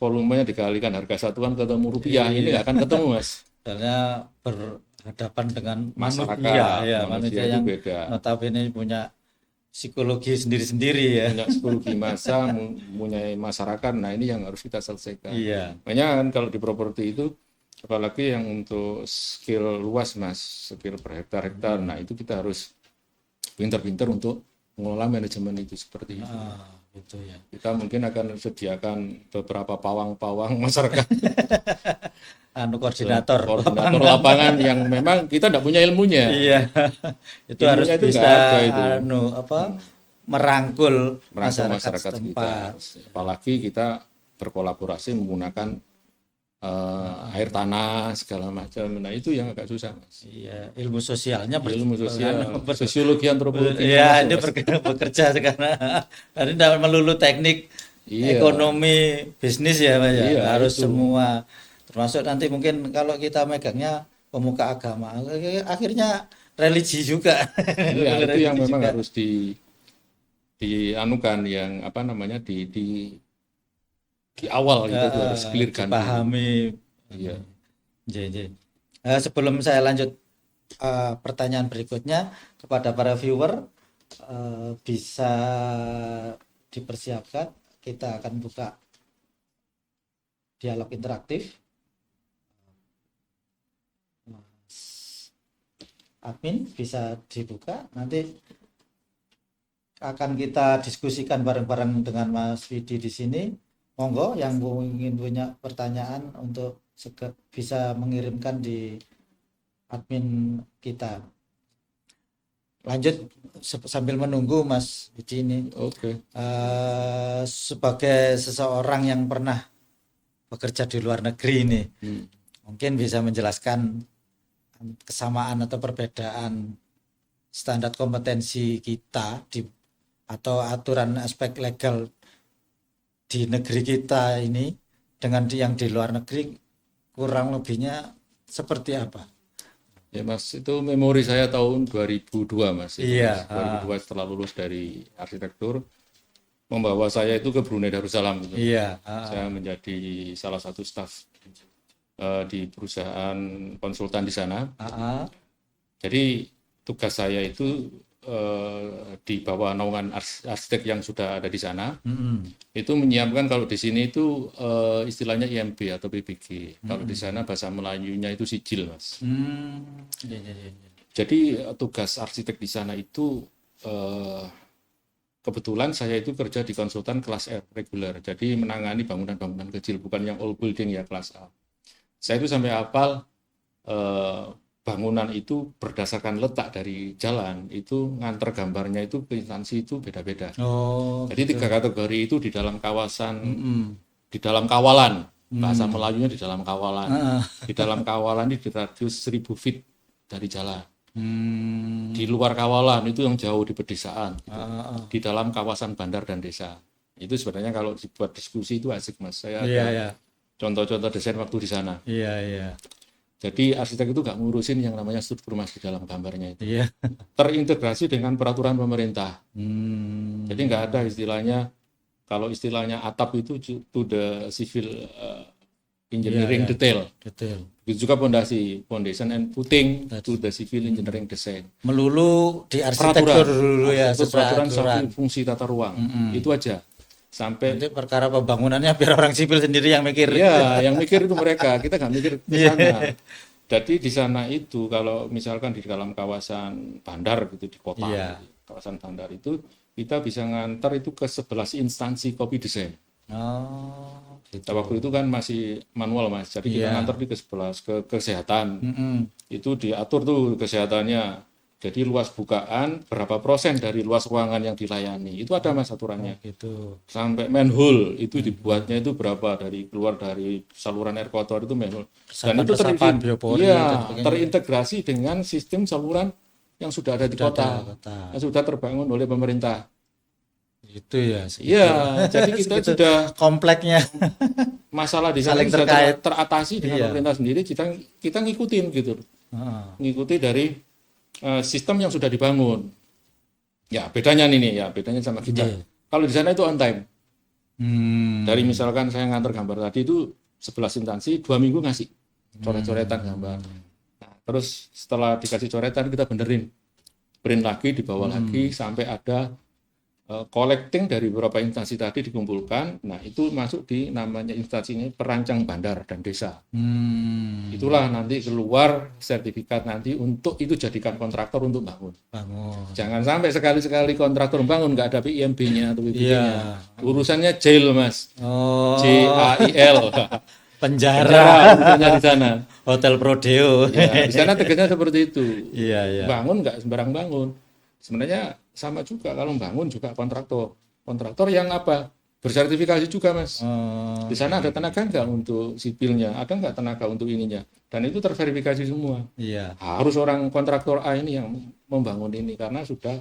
volumenya dikalikan harga satuan ketemu rupiah, ini nggak akan ketemu, Mas. Karena berhadapan dengan masyarakat, manusia itu yang beda. notabene punya psikologi sendiri-sendiri ya. Punya psikologi massa, punya masyarakat, nah ini yang harus kita selesaikan. Iya. Makanya kan kalau di properti itu, apalagi yang untuk skill luas, Mas, skill per hektar-hektar, nah itu kita harus pintar-pintar untuk mengelola manajemen itu seperti itu. Gitu ya. Kita mungkin akan sediakan beberapa pawang-pawang masyarakat. Koordinator lapangan yang memang kita tidak punya ilmunya. Iya. Itu Ilmunya harus itu bisa itu. merangkul masyarakat setempat. kita. Apalagi kita berkolaborasi menggunakan air tanah segala macam. Nah, itu yang agak susah, Mas. Iya, ilmu sosialnya sosiologi antropologi. Iya, ini bekerja sekarang. Ini tidak melulu teknik ekonomi bisnis ya, Mas. Iya, harus itu. semua. Termasuk nanti mungkin kalau kita megangnya pemuka agama, akhirnya religi juga. Iya, itu yang memang harus dianukan yang di awal itu harus clearkan, dipahami. Iya. Sebelum saya lanjut pertanyaan berikutnya kepada para viewer, bisa dipersiapkan, kita akan buka dialog interaktif. Admin bisa dibuka, nanti akan kita diskusikan bareng-bareng dengan Mas Widi di sini. Monggo yang ingin punya pertanyaan untuk bisa mengirimkan di admin kita. Lanjut sambil menunggu Mas Widi ini. Oke. Sebagai seseorang yang pernah bekerja di luar negeri ini, mungkin bisa menjelaskan kesamaan atau perbedaan standar kompetensi kita atau aturan aspek legal di negeri kita ini dengan yang di luar negeri, kurang lebihnya seperti apa? Ya, Mas, itu memori saya tahun 2002, Mas. Iya. 2002 setelah lulus dari arsitektur, membawa saya itu ke Brunei Darussalam. Iya. Saya menjadi salah satu staf di perusahaan konsultan di sana. Jadi tugas saya itu di bawah naungan arsitek yang sudah ada di sana, itu menyiapkan, kalau di sini itu istilahnya IMB atau PBG. Kalau di sana bahasa Melayunya itu sijil, Mas. Jadi tugas arsitek di sana itu kebetulan saya itu kerja di konsultan kelas R reguler. Jadi menangani bangunan-bangunan kecil, bukan yang all building ya, kelas A. Saya itu sampai hafal bangunan itu berdasarkan letak dari jalan, itu nganter gambarnya itu ke instansi itu beda-beda. Jadi 3 kategori itu di dalam kawasan, di dalam kawalan, bahasa Melayunya di dalam kawalan. Di dalam kawalan ini di radius 1000 feet dari jalan. Di luar kawalan itu yang jauh di pedesaan. Gitu. Di dalam kawasan bandar dan desa. Itu sebenarnya kalau dibuat diskusi itu asik Mas. Saya Iya, ada iya. contoh-contoh desain waktu di sana. Iya, iya. Jadi arsitek itu nggak ngurusin yang namanya struktur Mas di dalam gambarnya itu. Iya. Terintegrasi dengan peraturan pemerintah. Hmm. Jadi nggak ada istilahnya, kalau istilahnya atap itu to the civil engineering Iya, iya. detail. Detail. Begitu juga pondasi, foundation and footing to the civil engineering design. Melulu di arsitektur dulu ya, Itu sesuai peraturan aturan. satu fungsi tata ruang. Itu aja. Sampai Nanti perkara pembangunannya biar orang sipil sendiri yang mikir. ya, yang mikir itu mereka, kita nggak mikir ke Iya. sana. Jadi di sana itu kalau misalkan di dalam kawasan bandar gitu di kota, Iya. kawasan bandar itu kita bisa ngantar itu ke 11 instansi kopi desain. Oh, gitu. Nah, waktu itu kan masih manual Mas, jadi kita Iya. ngantar di ke 11 ke kesehatan. Mm-mm. Itu diatur tuh kesehatannya. Jadi luas bukaan berapa persen dari luas ruangan yang dilayani. Itu ada Mas aturannya. Gitu. Sampai manhole itu dibuatnya itu berapa dari keluar dari saluran air kotor itu manhole. Dan itu Resapan biopori dan iya, sebagainya. terintegrasi dengan sistem saluran yang sudah ada di kota, Kota. yang sudah terbangun oleh pemerintah. Itu ya. Segitu. Iya, jadi kita Segitu sudah kompleknya. masalah di sana Saling sudah terkait. teratasi dengan Iya. pemerintah sendiri. Kita ngikutin gitu, Heeh. ngikuti dari sistem yang sudah dibangun. Ya bedanya nih ya, bedanya sama kita. Iya. Kalau di sana itu on time. Dari Hmm. misalkan saya ngantar gambar tadi itu 11 instansi 2 minggu ngasih coret-coretan gambar. Nah, terus setelah dikasih coretan kita benerin, print lagi, dibawa lagi sampai ada collecting dari beberapa instansi tadi dikumpulkan. Nah itu masuk di namanya instansinya perancang bandar dan desa. Itulah nanti keluar sertifikat nanti untuk itu jadikan kontraktor untuk bangun. Bangun. Jangan sampai sekali-sekali kontraktor bangun nggak ada PIMB-nya atau PIB-nya. Iya. Urusannya jail Mas, Oh, JAIL. penjara. Urusannya di sana. Hotel Prodeo. Ya, di sana tegasnya seperti itu. Iya, iya. Bangun nggak sembarang bangun. Sebenarnya sama juga kalau bangun juga kontraktor. Kontraktor yang apa? Bersertifikasi juga Mas. Oh, Di sana ada tenaga nggak untuk sipilnya? Ada nggak tenaga untuk ininya? Dan itu terverifikasi semua. iya. Harus orang kontraktor A ini yang membangun ini karena sudah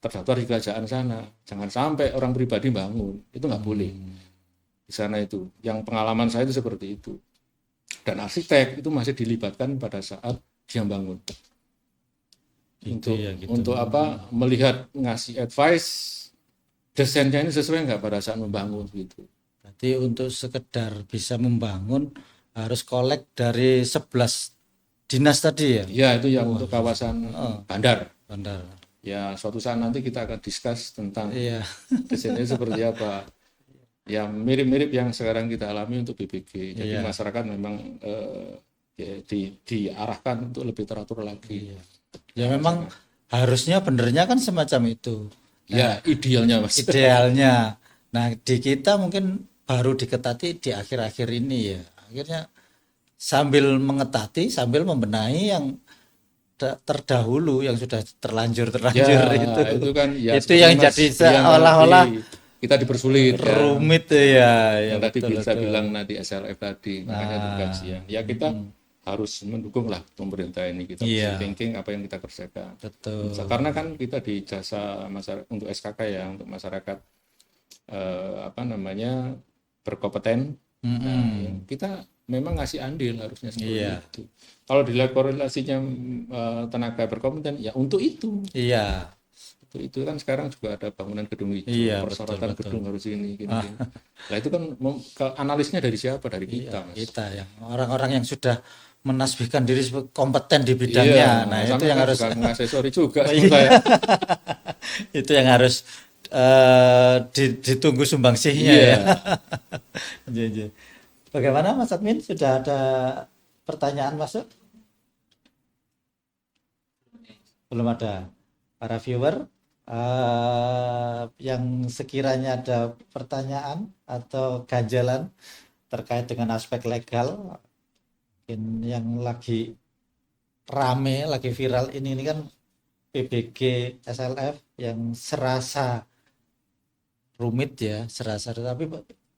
terdaftar di kerajaan sana. Jangan sampai orang pribadi bangun. Itu nggak boleh. Di sana itu. Yang pengalaman saya itu seperti itu. Dan arsitek itu masih dilibatkan pada saat dia bangun. Gitu ya, gitu. Untuk apa? Melihat ngasih advice desainnya ini sesuai nggak pada saat membangun gitu. Berarti untuk sekedar bisa membangun harus kolek dari 11 dinas tadi ya, Ya itu yang untuk kawasan bandar. bandar. Ya suatu saat nanti kita akan discuss tentang Iya. desainnya seperti apa. Ya mirip-mirip yang sekarang kita alami untuk BBG. Jadi masyarakat memang ya, diarahkan untuk lebih teratur lagi. Ya memang harusnya benernya kan semacam itu. Ya idealnya Mas. Idealnya. Nah, di kita mungkin baru diketati di akhir-akhir ini ya. Akhirnya sambil mengetati, sambil membenahi yang terdahulu yang sudah terlanjur Ya, itu. itu kan ya Itu yang seperti Mas, jadi yang seolah-olah kita dipersulit ya. rumit ya. Ya Yang tadi betul, bisa betul. bilang nanti SLF tadi makanya itu kajian. Ya kita harus mendukung lah pemerintah ini, kita Iya. mesti thinking apa yang kita kerjakan. Betul. Karena kan kita di jasa masyarakat untuk SKK ya, untuk masyarakat apa namanya berkompeten. Nah, ya, kita memang ngasih andil harusnya seperti Iya. itu. Kalau dilihat korelasinya tenaga berkompeten ya untuk itu. Iya. Itu kan sekarang juga ada bangunan gedung hijau, Iya, persyaratan betul. gedung harus ini, gini. Nah itu kan analisnya dari siapa? Dari kita, Mas. Kita yang orang-orang yang sudah menasbihkan diri sebagai kompeten di bidangnya. Nah, itu sama yang kan harus juga mengaksesori juga Oh, seperti saya. itu yang harus ditunggu sumbangsihnya Iya. ya. Iya, iya. Bagaimana Mas Admin? Sudah ada pertanyaan masuk? Belum ada. Para viewer yang sekiranya ada pertanyaan atau ganjalan terkait dengan aspek legal, mungkin yang lagi rame, lagi viral ini kan PBG SLF yang serasa rumit ya, tapi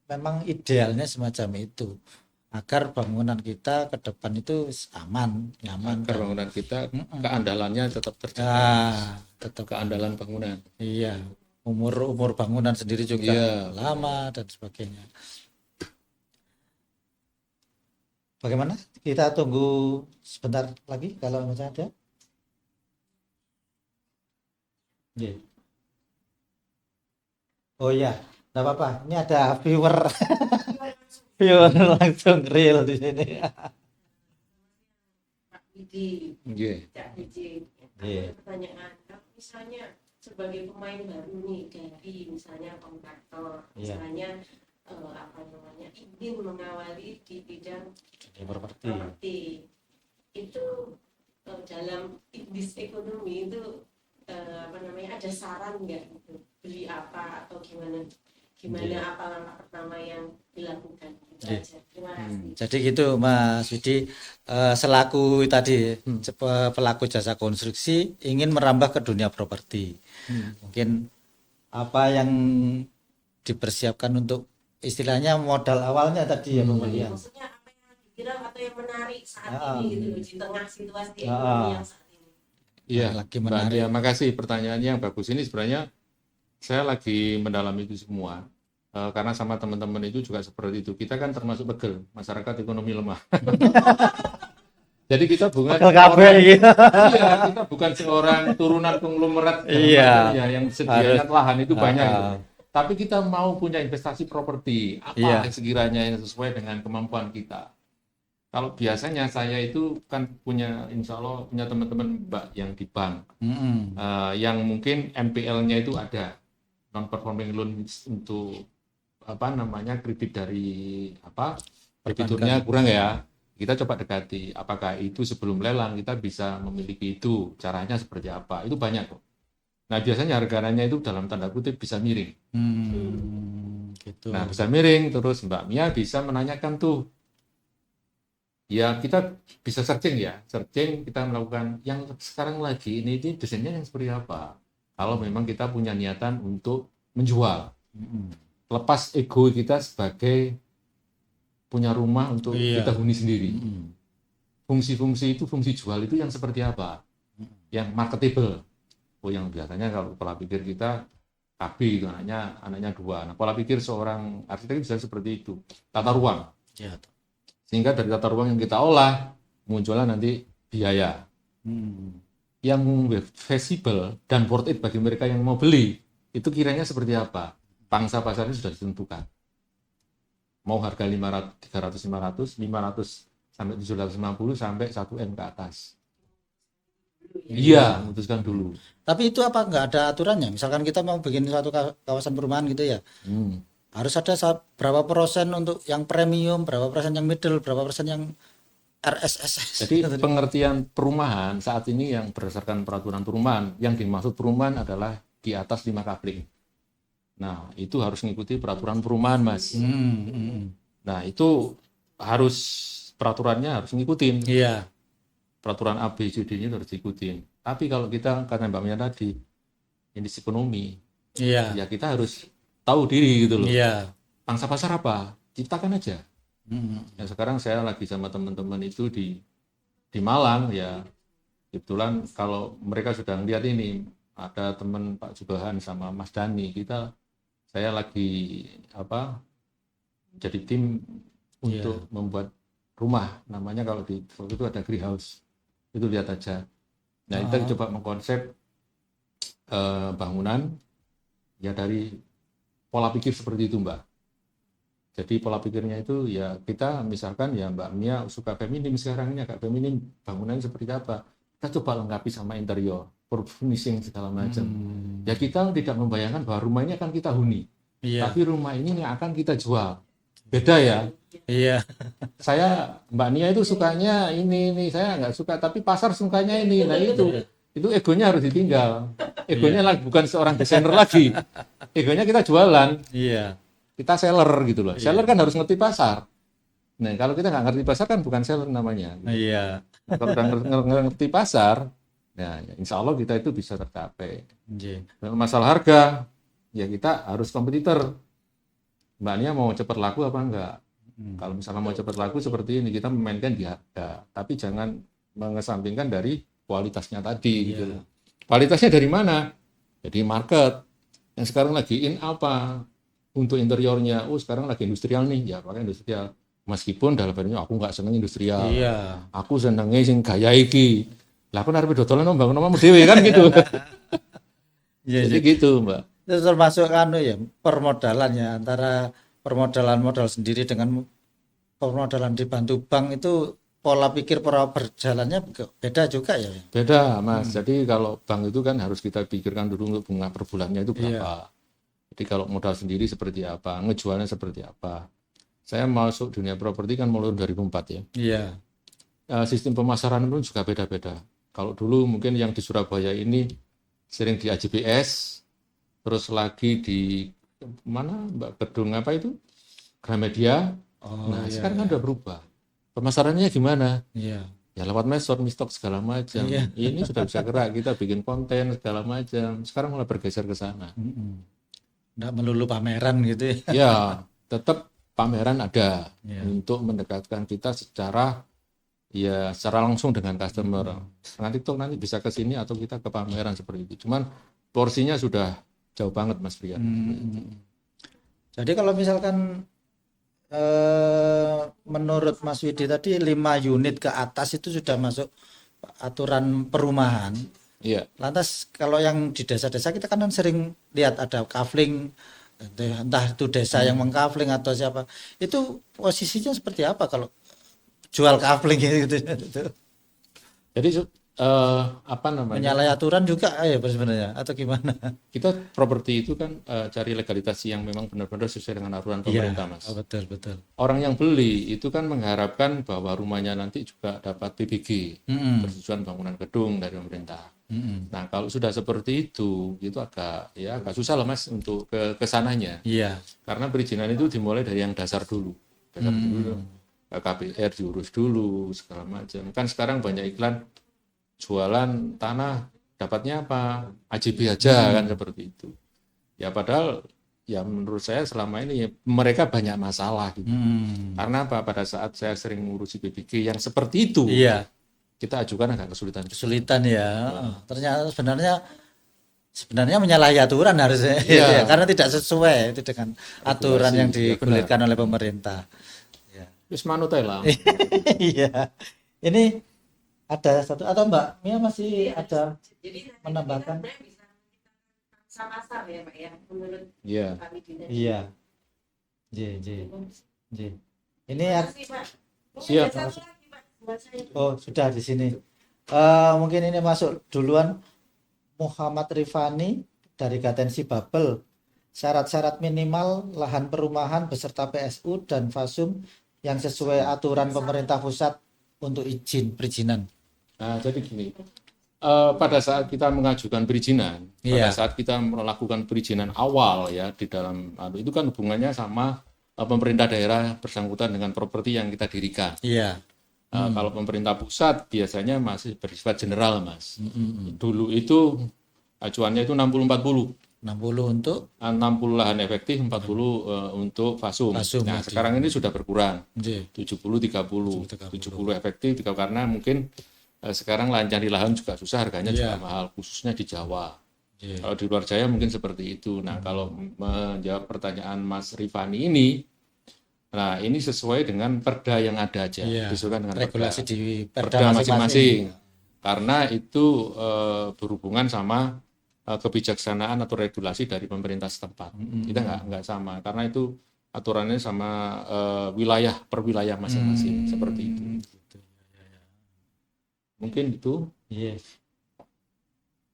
memang idealnya semacam itu agar bangunan kita ke depan itu aman, nyaman. Agar bangunan kita keandalannya tetap terjaga. Nah, tetap Keandalan bangunan. iya. umur bangunan sendiri juga Iya. lama dan sebagainya. Bagaimana? Kita tunggu sebentar lagi kalau misalnya ada. Iya. Oh iya, nggak apa-apa. Ini ada viewer langsung real di sini. Pak Widi, Nggih. Cak Widi, Iya. ada pertanyaan, kalau misalnya sebagai pemain baru nih dari misalnya kontraktor, Iya. misalnya apa namanya ingin mengawali di bidang Di properti. properti, itu dalam indis ekonomi itu apa namanya ada saran nggak gitu, beli apa atau gimana Iya. apa langkah pertama yang dilakukan itu Iya. aja. Terima kasih. Jadi gitu Mas Widi, selaku tadi pelaku jasa konstruksi ingin merambah ke dunia properti. Mungkin apa yang dipersiapkan untuk istilahnya modal awalnya tadi ya Iya, pembelian. maksudnya apa yang dikira atau yang menarik saat Ah. ini gitu loh, di tengah situasi Ah. ekonomi yang saat ini. Iya, Lagi Mbak menarik. Nia, makasih pertanyaannya yang bagus. Ini sebenarnya saya lagi mendalami itu semua. Karena sama teman-teman itu juga seperti itu. Kita kan termasuk pegel, masyarakat ekonomi lemah. Jadi kita bukan Pegel kabeh orang- iki. Iya, kita bukan seorang turunan konglomerat Iya. yang sedianya Harus. lahan itu banyak. Ah. Gitu. Tapi kita mau punya investasi properti, apa Iya. yang sekiranya yang sesuai dengan kemampuan kita. Kalau biasanya saya itu kan punya, insya Allah punya teman-teman Mbak yang di bank, Mm-mm. yang mungkin NPL-nya itu ada, non performing loan untuk apa namanya kredit dari apa debiturnya kurang ya. Kita coba dekati, apakah itu sebelum lelang kita bisa memiliki itu, caranya seperti apa, itu banyak kok. Nah biasanya harganya itu dalam tanda kutip bisa miring. Gitu. Nah bisa miring, terus Mbak Mia bisa menanyakan tuh, ya kita bisa searching ya, searching kita melakukan yang sekarang lagi ini desainnya yang seperti apa. Kalau memang kita punya niatan untuk menjual, Mm-mm. lepas ego kita sebagai punya rumah untuk Iya. kita huni sendiri. Mm-mm. Fungsi-fungsi itu, fungsi jual itu yang seperti apa? Yang marketable. Oh, yang biasanya kalau pola pikir kita KB itu anaknya 2. Nah, pola pikir seorang arsitek bisa seperti itu. Tata ruang. Ya. Sehingga dari tata ruang yang kita olah muncullah nanti biaya Mm. yang feasible dan worth it bagi mereka yang mau beli. Itu kiranya seperti apa? Pangsa pasarnya sudah ditentukan. Mau harga 500, 500 sampai 750 sampai 1 M ke atas. Iya, memutuskan dulu. Tapi itu apa nggak ada aturannya? Misalkan kita mau bikin suatu kawasan perumahan gitu ya, harus ada berapa persen untuk yang premium, berapa persen yang middle, berapa persen yang RSS. Jadi pengertian perumahan saat ini yang berdasarkan peraturan perumahan, yang dimaksud perumahan adalah di atas 5 kapling. Nah, itu harus mengikuti peraturan perumahan, Mas. Nah, itu harus peraturannya harus ngikutin. Iya. Peraturan A, B, C, D ini harus diikutin. Tapi kalau kita, kata Mbak Mia tadi, ini ekonomi, Iya. ya kita harus tahu diri gitu loh. Iya. Pangsa pasar apa? Ciptakan aja. Mm. Ya, sekarang saya lagi sama teman-teman itu di Malang ya. Kebetulan kalau mereka sudah lihat ini, ada teman Pak Jubahan sama Mas Dani, saya lagi jadi tim untuk membuat rumah, namanya kalau di waktu itu ada greenhouse, itu lihat aja. Nah kita coba mengkonsep bangunan ya dari pola pikir seperti itu, Mbak. Jadi pola pikirnya itu ya kita misalkan ya Mbak Mia suka feminim sekarang ini agak feminim, bangunannya seperti apa, kita coba lengkapi sama interior, finishing segala macam. Ya kita tidak membayangkan bahwa rumah ini akan kita huni, tapi rumah ini yang akan kita jual. Beda ya. Iya. Saya Mbak Nia itu sukanya ini saya nggak suka, tapi pasar sukanya ini. Nah itu egonya harus ditinggal. Egonya lagi bukan seorang desainer lagi. Egonya kita jualan. Iya. Kita seller gitu loh. Seller kan harus ngerti pasar. Nah kalau kita nggak ngerti pasar kan bukan seller namanya. Iya. Nah, kalau udah ngerti pasar, nah insya Allah kita itu bisa tercapai. Dan masalah harga, ya kita harus kompetitor. Mbak Nia mau cepat laku apa enggak? Kalau misalnya mau cepat laku seperti ini, kita memainkan di harga, tapi jangan mengesampingkan dari kualitasnya tadi. Gitu. Kualitasnya dari mana? Jadi market. Yang sekarang lagi in apa? Untuk interiornya, sekarang lagi industrial nih, ya pakai industrial. Meskipun dalam hal aku nggak seneng industrial. Iya. Aku senengnya sing gaya iki. Lah aku arep dodolan bangun omahmu dhewe kan gitu. Iya, Jadi iya. gitu, Mbak. Itu termasuk ya permodalan ya, antara permodalan modal sendiri dengan permodalan dibantu bank itu pola pikir pola berjalannya beda juga ya. Beda, Mas. Jadi kalau bank itu kan harus kita pikirkan dulu untuk bunga per bulannya itu Iya. berapa. Jadi kalau modal sendiri seperti apa, ngejualnya seperti apa. Saya masuk dunia properti kan mulai 2004 ya. Iya. Sistem pemasaran pun juga beda-beda. Kalau dulu mungkin yang di Surabaya ini sering di AJBS, terus lagi di mana Mbak gedung apa itu? Gramedia. Oh, Nah, iya, sekarang kan udah berubah. Pemasarannya gimana? iya. Ya lewat medsos, mistok segala macam. Iya. Ini sudah bisa gerak, kita bikin konten segala macam. Sekarang mulai bergeser ke sana. Nggak melulu pameran gitu ya. Ya, tetap pameran ada Iya. untuk mendekatkan kita secara langsung dengan customer. Nanti TikTok nanti bisa ke sini atau kita ke pameran seperti itu. Cuman porsinya sudah jauh banget Mas Brian. Jadi kalau misalkan menurut Mas Widi tadi 5 unit ke atas itu sudah masuk aturan perumahan. Iya. Lantas kalau yang di desa-desa kita kan sering lihat ada kafling, entah itu desa yang mengkafling atau siapa. Itu posisinya seperti apa kalau jual kafling gitu? Jadi apa namanya? Menyalahi aturan juga ya sebenarnya atau gimana? Kita properti itu kan cari legalitas yang memang benar-benar sesuai dengan aturan pemerintah, Mas. Oh, betul betul. Orang yang beli itu kan mengharapkan bahwa rumahnya nanti juga dapat PBG, persetujuan bangunan gedung dari pemerintah. Nah, kalau sudah seperti itu agak susah lah Mas untuk ke sananya. Iya. Karena perizinan itu dimulai dari yang dasar dulu. KPR diurus dulu segala macam. Kan sekarang banyak iklan jualan tanah dapatnya apa? AJB aja kan seperti itu. Ya padahal ya menurut saya selama ini mereka banyak masalah gitu. Karena apa? Pada saat saya sering ngurusi PBG yang seperti itu, Iya. kita ajukan agak Kesulitan ya. Ternyata sebenarnya menyalahi aturan harusnya. Iya. Ya, karena tidak sesuai itu dengan aturan yang ya digulirkan oleh pemerintah. Terus manut aja lah. Iya. Ini ada satu atau Mbak Mia masih Iya, ada Jadi nanti menambahkan? kita sebenarnya bisa kita pasar ya Pak ya, menurut Iya. Pak Widina. Iya. J. Ini Makasih, Pak. Mungkin Siap. ada satu lagi, Pak, buat saya. oh sudah di sini. Mungkin ini masuk duluan Muhammad Rifani dari Gatensi Babel. Syarat-syarat minimal lahan perumahan beserta PSU dan Fasum yang sesuai aturan pemerintah pusat untuk perizinan. Nah, jadi gini, pada saat kita mengajukan perizinan, pada saat kita melakukan perizinan awal ya di dalam itu kan hubungannya sama pemerintah daerah bersangkutan dengan properti yang kita dirikan. Iya. Kalau pemerintah pusat biasanya masih bersifat general, Mas. Dulu itu acuannya itu 60-40. 60 untuk 60 lahan efektif, 40 untuk Fasum. Nah, sekarang ini sudah berkurang. 70-30. 70 efektif karena mungkin sekarang lahan cari lahan juga susah, harganya juga mahal, khususnya di Jawa. Kalau di luar Jawa mungkin seperti itu. Nah, kalau menjawab pertanyaan Mas Rifani ini, nah ini sesuai dengan perda yang ada aja, disesuaikan dengan regulasi di perda masing-masing. Karena itu berhubungan sama kebijaksanaan atau regulasi dari pemerintah setempat. Kita nggak sama, karena itu aturannya sama wilayah per wilayah masing-masing seperti itu. Mungkin itu. Yes.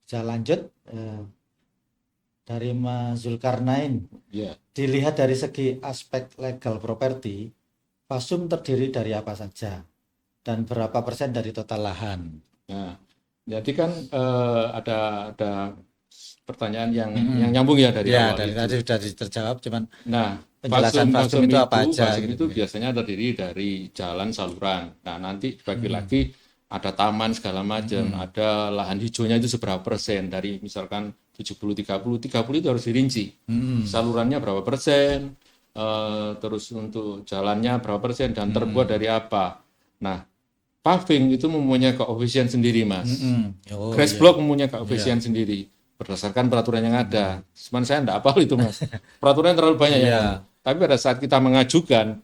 Bisa lanjut dari Mas Zulkarnain. Dilihat dari segi aspek legal properti, Fasum terdiri dari apa saja dan berapa persen dari total lahan? Nah, jadi kan ada pertanyaan yang nyambung ya dari awal. Dari tadi sudah terjawab, cuman penjelasan Fasum itu apa aja? Fasum itu biasanya terdiri dari jalan saluran. Nah, nanti dibagi lagi ada taman segala macam, ada lahan hijaunya itu seberapa persen dari misalkan 70-30 itu harus dirinci. Salurannya berapa persen, terus untuk jalannya berapa persen dan terbuat dari apa. Nah, paving itu mempunyai koefisien sendiri, Mas. Grass block mempunyai koefisien sendiri. berdasarkan peraturan yang ada. Cuman saya enggak hafal itu, Mas. Peraturan terlalu banyak Iya. ya. Tapi pada saat kita mengajukan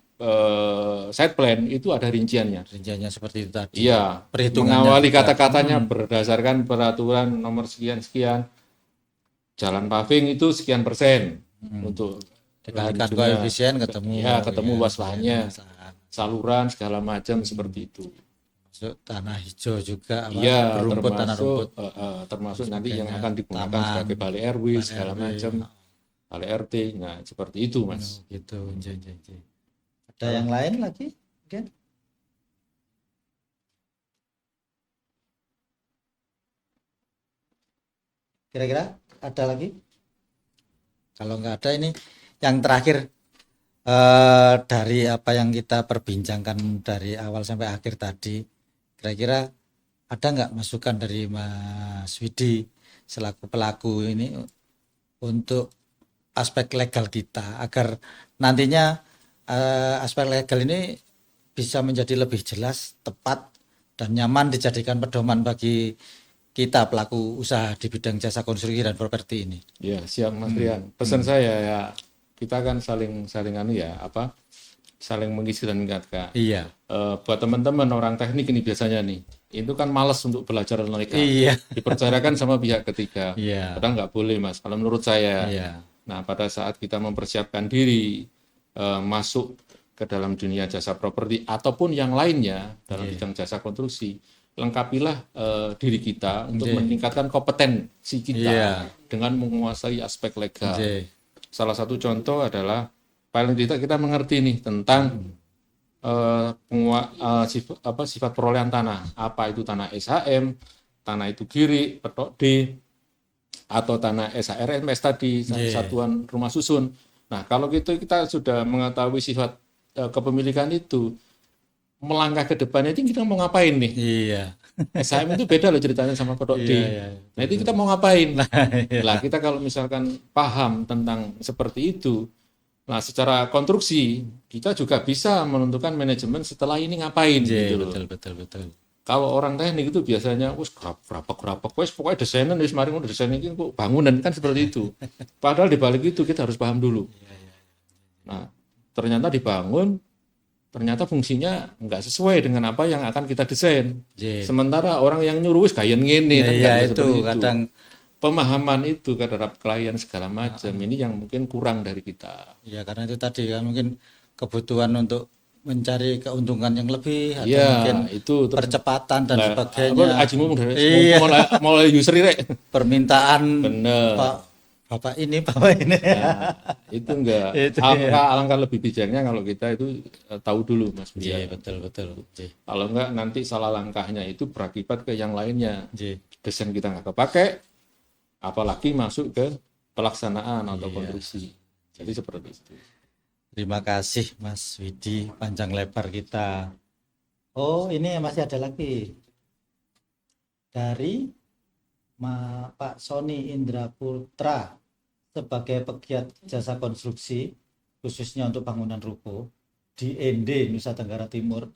site plan itu ada rinciannya. Rinciannya seperti itu tadi. Iya, Perhitungannya mengawali juga. kata-katanya berdasarkan peraturan nomor sekian-sekian. Jalan paving itu sekian persen untuk Dikalikan ujungnya. koefisien ketemu. Ya, ketemu luas lahannya, Lahan. saluran segala macam seperti itu. Masuk tanah hijau juga, Iya, berumput, tanah rumput. termasuk nanti yang Sebagainya, akan digugunakan taman, sebagai balai RW segala RW. macam, balai RT. Nah, seperti itu, Mas. Gitu. Ada yang lain lagi? Mungkin? Kira-kira ada lagi? Kalau nggak ada, ini yang terakhir, dari apa yang kita perbincangkan dari awal sampai akhir tadi, kira-kira ada nggak masukan dari Mas Widi selaku pelaku ini untuk aspek legal kita agar nantinya aspek legal ini bisa menjadi lebih jelas, tepat, dan nyaman dijadikan pedoman bagi kita pelaku usaha di bidang jasa konstruksi dan properti ini. Ya, siap, Mas Rian. Pesan saya ya, kita kan saling mengisi dan mengingatkan. Iya. Buat teman-teman orang teknik ini biasanya nih, itu kan malas untuk belajar legal. Iya. Dipercayakan sama pihak ketiga. Iya. Padahal nggak boleh, Mas. Kalau menurut saya. Iya. Nah, pada saat kita mempersiapkan diri masuk ke dalam dunia jasa properti ataupun yang lainnya dalam bidang jasa konstruksi, lengkapilah diri kita untuk meningkatkan kompetensi kita dengan menguasai aspek legal. Salah satu contoh adalah paling tidak kita mengerti nih tentang sifat perolehan tanah. Apa itu tanah SHM, tanah itu giri, petok D, atau tanah SHRMS tadi, satuan rumah susun. Nah, kalau gitu kita sudah mengetahui sifat kepemilikan itu, melangkah ke depannya itu kita mau ngapain nih? Iya. SHM itu beda loh ceritanya sama petok D. Nah, itu kita mau ngapain? Nah, kita kalau misalkan paham tentang seperti itu, nah secara konstruksi kita juga bisa menentukan manajemen setelah ini ngapain gitu loh. Betul. Kalau orang teknik itu biasanya wis gerabak wis pokoknya desainan wis mari ngono desain iki kok bangunan kan seperti itu. Padahal di balik itu kita harus paham dulu. Nah, ternyata dibangun ternyata fungsinya nggak sesuai dengan apa yang akan kita desain. Sementara orang yang nyuruh wis gayen ngene kan itu kadang pemahaman itu terhadap klien segala macam ini yang mungkin kurang dari kita. Ya, karena itu tadi kan mungkin kebutuhan untuk mencari keuntungan yang lebih atau Ya, mungkin itu percepatan dan sebagainya. Ajimu mulai user rek. Permintaan Bener. Bapak ini. Nah, itu enggak. Alangkah lebih bijaknya kalau kita itu tahu dulu, Mas. Iya, betul. Kalau enggak nanti salah langkahnya itu berakibat ke yang lainnya. Iya. Desain kita nggak kepakai, apalagi masuk ke pelaksanaan atau konstruksi. Jadi seperti itu. Terima kasih Mas Widi, panjang lebar kita. Oh, ini masih ada lagi dari Pak Sony Indra Putra sebagai pegiat jasa konstruksi khususnya untuk bangunan ruko di ND Nusa Tenggara Timur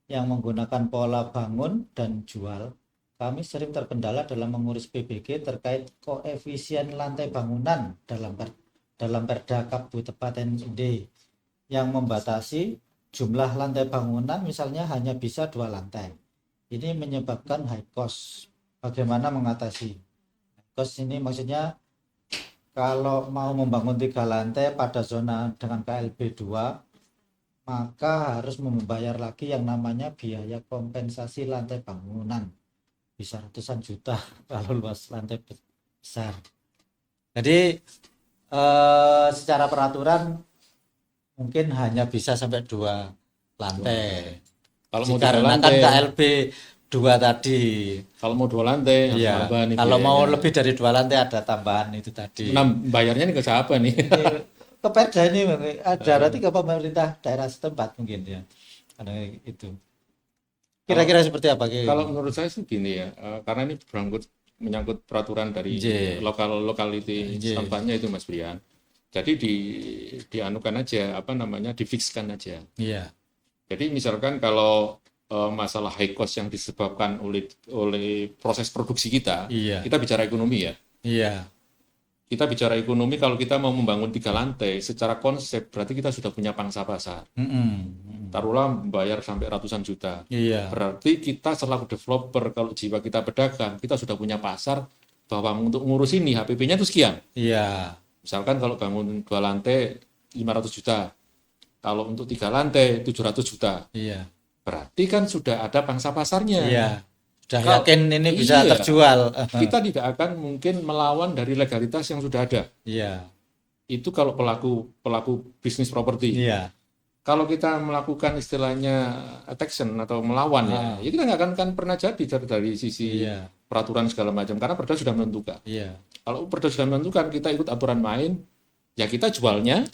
yang menggunakan pola bangun dan jual. Kami sering terkendala dalam mengurus PBG terkait koefisien lantai bangunan dalam Perda Kabupaten ND yang membatasi jumlah lantai bangunan misalnya hanya bisa 2 lantai. Ini menyebabkan high cost. Bagaimana mengatasi high cost ini? Maksudnya kalau mau membangun 3 lantai pada zona dengan KLB 2, maka harus membayar lagi yang namanya biaya kompensasi lantai bangunan. Bisa ratusan juta kalau luas lantai besar. Jadi secara peraturan mungkin hanya bisa sampai 2 lantai. Kalau mau 2 Karena lantai, kan KLB 2 tadi. Kalau mau 2 lantai, Iya. tambahan Kalau biayanya. mau lebih dari 2 lantai ada tambahan itu tadi. Nah, bayarnya nih ke siapa nih? Ke Perda ini ada berarti ke pemerintah daerah setempat mungkin ya. Karena itu. Kira-kira seperti apa? Kalau menurut saya sih gini ya, karena ini menyangkut peraturan dari lokality tempatnya itu Mas Brian. Jadi dianukan aja difikskan aja. Iya. Jadi misalkan kalau masalah high cost yang disebabkan oleh proses produksi kita, kita bicara ekonomi ya. Iya. Kita bicara ekonomi, kalau kita mau membangun 3 lantai, secara konsep berarti kita sudah punya pangsa pasar. Taruhlah membayar sampai ratusan juta. Iya. Berarti kita selaku developer, kalau jiwa kita pedagang, kita sudah punya pasar bahwa untuk ngurus ini HPP-nya itu sekian. Iya. Misalkan kalau bangun 2 lantai 500 juta, kalau untuk 3 lantai 700 juta. Iya. Berarti kan sudah ada pangsa pasarnya. Iya. Sudah Kalau- yakin ini bisa iya. terjual. Kita tidak akan mungkin melawan dari legalitas yang sudah ada. Iya. Itu kalau pelaku bisnis properti. Iya. Kalau kita melakukan istilahnya action atau melawan ya kita nggak akan kan pernah jadi dari sisi Iya. peraturan segala macam karena perda sudah menentukan. Iya. Kalau perda sudah menentukan, kita ikut aturan main, ya kita jualnya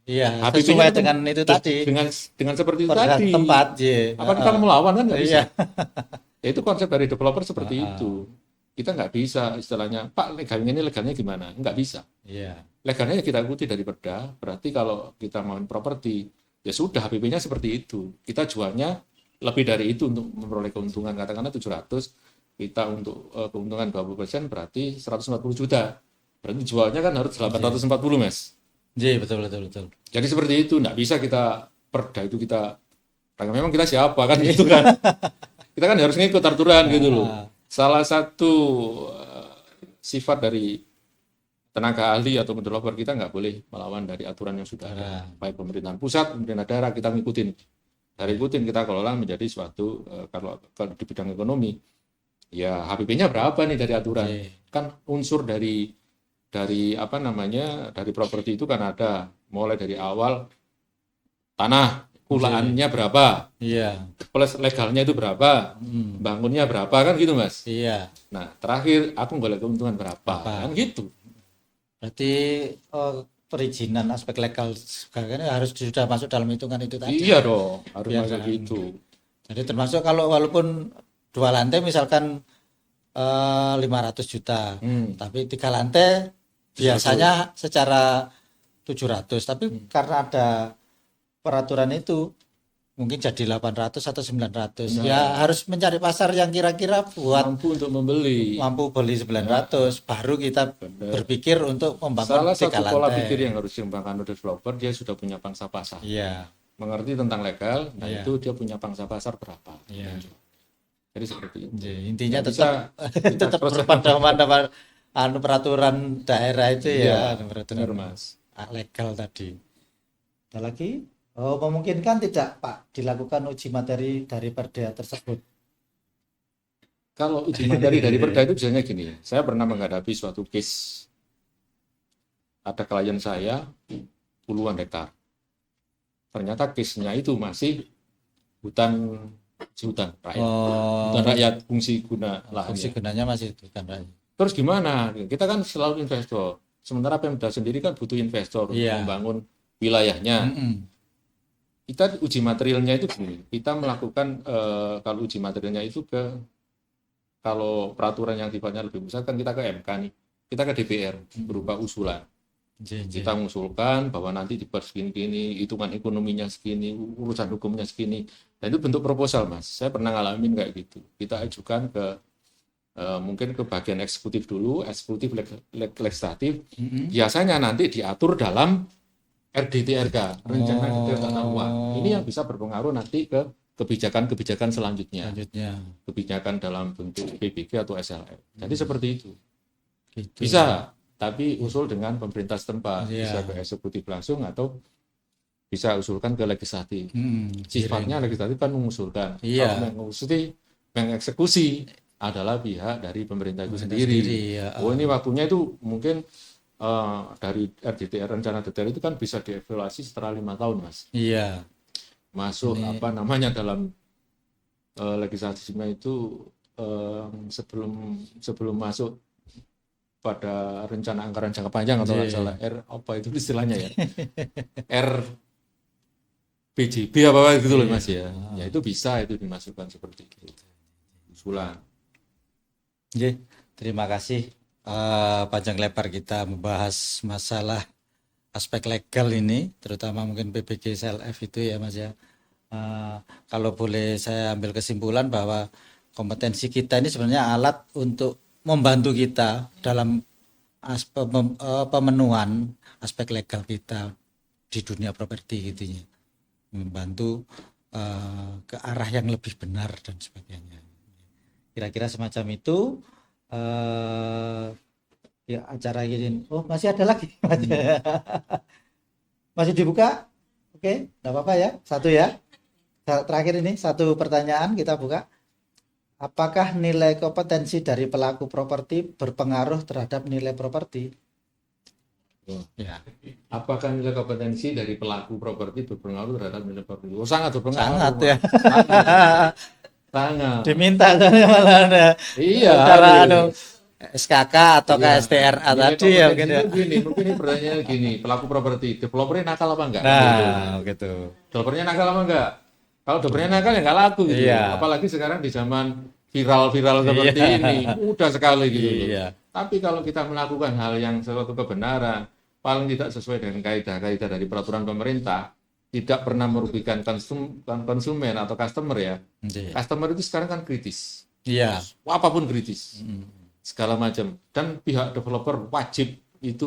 Iya. HPP-nya Sesuai itu dengan itu tadi. dengan seperti itu Pada tadi. tempat. Iya. Apa kita mau melawan kan nggak bisa. Iya. Ya itu konsep dari developer seperti itu. Kita nggak bisa istilahnya, Pak legalnya gimana? Nggak bisa. Iya. Legalnya ya kita ikuti dari perda. Berarti kalau kita mau properti, ya sudah HPP-nya seperti itu. Kita jualnya lebih dari itu untuk memperoleh keuntungan. Katakanlah 700, kita untuk keuntungan 20% berarti 140 juta. Berarti jualnya kan harus 840, Mas. Iya, betul. Jadi seperti itu, nggak bisa kita perda itu kita, karena memang kita siapa kan gitu kan. Kita kan harus ngikut aturan gitu loh. Salah satu sifat dari tenaga ahli atau developer, kita nggak boleh melawan dari aturan yang sudah ada. Baik pemerintahan pusat, pemerintah daerah, kita ngikutin. Dari ikutin kita kelola menjadi suatu, kalau di bidang ekonomi, ya HPP-nya berapa nih dari aturan. Kan unsur dari apa namanya, dari properti itu kan ada, mulai dari awal tanah, kulaannya berapa, Iya. plus legalnya itu berapa, bangunnya berapa kan gitu Mas. Iya. Nah terakhir aku boleh keuntungan berapa kan gitu. Berarti perizinan aspek legal sebagainya harus sudah masuk dalam hitungan itu tadi. Iya dong, harus Biar masuk jangan- gitu. Jadi termasuk kalau walaupun 2 lantai misalkan 500 juta, tapi 3 lantai biasanya secara 700, tapi karena ada peraturan itu mungkin jadi 800 atau 900. Ya harus mencari pasar yang kira-kira buat Mampu untuk membeli. mampu beli 900, baru kita berpikir untuk membangun Salah 3 satu pola lantai. pikir yang harus dikembangkan oleh developer, dia sudah punya pangsa pasar. Iya. Mengerti tentang legal, nah Iya. itu dia punya pangsa pasar berapa. Iya. Jadi seperti itu. Jadi intinya Nggak tetap bisa tetap proses- berpedoman dengan peraturan daerah itu Iya, ya, peraturan benar, Mas. legal tadi. Ada lagi? Oh, memungkinkan tidak Pak dilakukan uji materi dari perda tersebut? Kalau uji materi dari perda itu biasanya gini, saya pernah menghadapi suatu case, ada klien saya puluhan hektar. Ternyata case-nya itu masih hutan rakyat. Hutan rakyat fungsi guna Fungsi lahannya. gunanya masih bukan rakyat. Terus gimana? Kita kan selalu investor. Sementara Pemda sendiri kan butuh investor untuk Iya. membangun wilayahnya. Mm-mm. Kita uji materialnya itu gini, kita melakukan kalau uji materialnya itu kalau peraturan yang sifatnya lebih besar kan kita ke MK nih, kita ke DPR berupa usulan. Kita mengusulkan bahwa nanti dibuat segini-gini, hitungan ekonominya segini, urusan hukumnya segini, dan itu bentuk proposal Mas. Saya pernah ngalamin kayak gitu. Kita ajukan ke mungkin ke bagian eksekutif dulu, eksekutif legislatif, biasanya nanti diatur dalam RDTRK, rencana detail tata ruang. Ini yang bisa berpengaruh nanti ke kebijakan-kebijakan selanjutnya. Kebijakan dalam bentuk PBG atau SLR. Jadi seperti itu. Gitu. Bisa, tapi usul dengan pemerintah setempat. Iya. Bisa ke eksekutif langsung atau bisa usulkan ke legislatif. Sifatnya legislatif kan mengusulkan. Iya. Kalau mengeksekusi adalah pihak dari pemerintah itu sendiri. Ya. Oh ini waktunya itu mungkin dari RDTR rencana detail itu kan bisa dievaluasi setelah 5 tahun Mas. Iya. Masuk apa namanya dalam legislasinya itu sebelum masuk pada rencana anggaran jangka panjang atau nggak salah apa itu istilahnya ya RPJB apa gitu loh Mas ya. Ya itu bisa itu dimasukkan seperti itu. Usulan. Oke, terima kasih panjang lebar kita membahas masalah aspek legal ini, terutama mungkin PBG SLF itu ya Mas ya. Kalau boleh saya ambil kesimpulan bahwa kompetensi kita ini sebenarnya alat untuk membantu kita dalam aspek pemenuhan aspek legal kita di dunia properti gitu ya. Membantu ke arah yang lebih benar dan sebagainya. Kira-kira semacam itu. Ya acara gini. Oh masih ada lagi. Masih dibuka? Oke, nggak apa-apa ya. Satu ya. Terakhir ini satu pertanyaan kita buka. Apakah nilai kompetensi dari pelaku properti berpengaruh terhadap nilai properti? Oh. Ya, Apakah nilai kompetensi dari pelaku properti berpengaruh terhadap nilai properti? Oh, sangat berpengaruh. sangat ya. Sangat. Sangat. Diminta soalnya malah ada Iya. cara aduh. SKK atau Iya. KSTRA Nilai tadi ya mungkin kompetensi ya. itu gini, mungkin ini pertanyaannya gini, pelaku properti, developernya nakal apa enggak? Nah, gitu. Developernya nakal apa enggak? Kalau developernya nakal ya nggak laku gitu. Iya. Apalagi sekarang di zaman viral-viral seperti Iya. ini, mudah sekali gitu loh. Iya. Tapi kalau kita melakukan hal yang suatu kebenaran, paling tidak sesuai dengan kaidah-kaidah dari peraturan pemerintah, tidak pernah merugikan konsumen atau customer ya. Iya. Customer itu sekarang kan kritis. Iya. Apapun kritis. Mm. Segala macam. Dan pihak developer wajib itu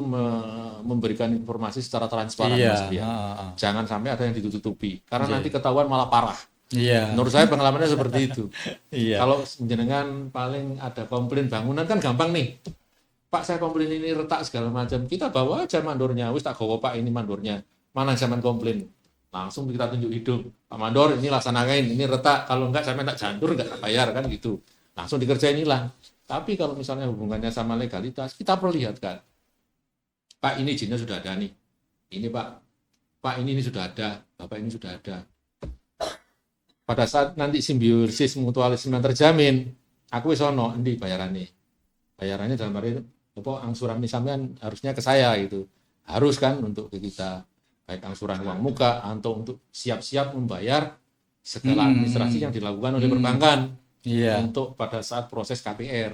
memberikan informasi secara transparan Iya. Mas Brian. Jangan sampai ada yang ditutupi karena Iya. nanti ketahuan malah parah. Iya. Menurut saya pengalamannya seperti itu. Iya. Kalau jenengan paling ada komplain bangunan kan gampang nih. Pak saya komplain ini retak segala macam. Kita bawa aja mandornya. Wis tak gawa Pak ini mandornya. Mana zaman komplain? Langsung kita tunjuk hidup. Pak Mandor ini laksanakan ini retak. Kalau enggak saya minta jantur enggak bayar kan gitu. Langsung dikerjain hilang. Tapi kalau misalnya hubungannya sama legalitas, kita perlihatkan. Pak ini izinnya sudah ada nih. Ini Pak. Pak ini sudah ada. Bapak ini sudah ada. Pada saat nanti simbiosis mutualisme terjamin, aku wis ono endi bayarannya. Bayarannya dalam arti apa angsuran sampean harusnya ke saya gitu. Harus kan untuk ke kita baik angsuran uang muka atau untuk siap-siap membayar segala administrasi yang dilakukan oleh perbankan Iya. untuk pada saat proses KPR,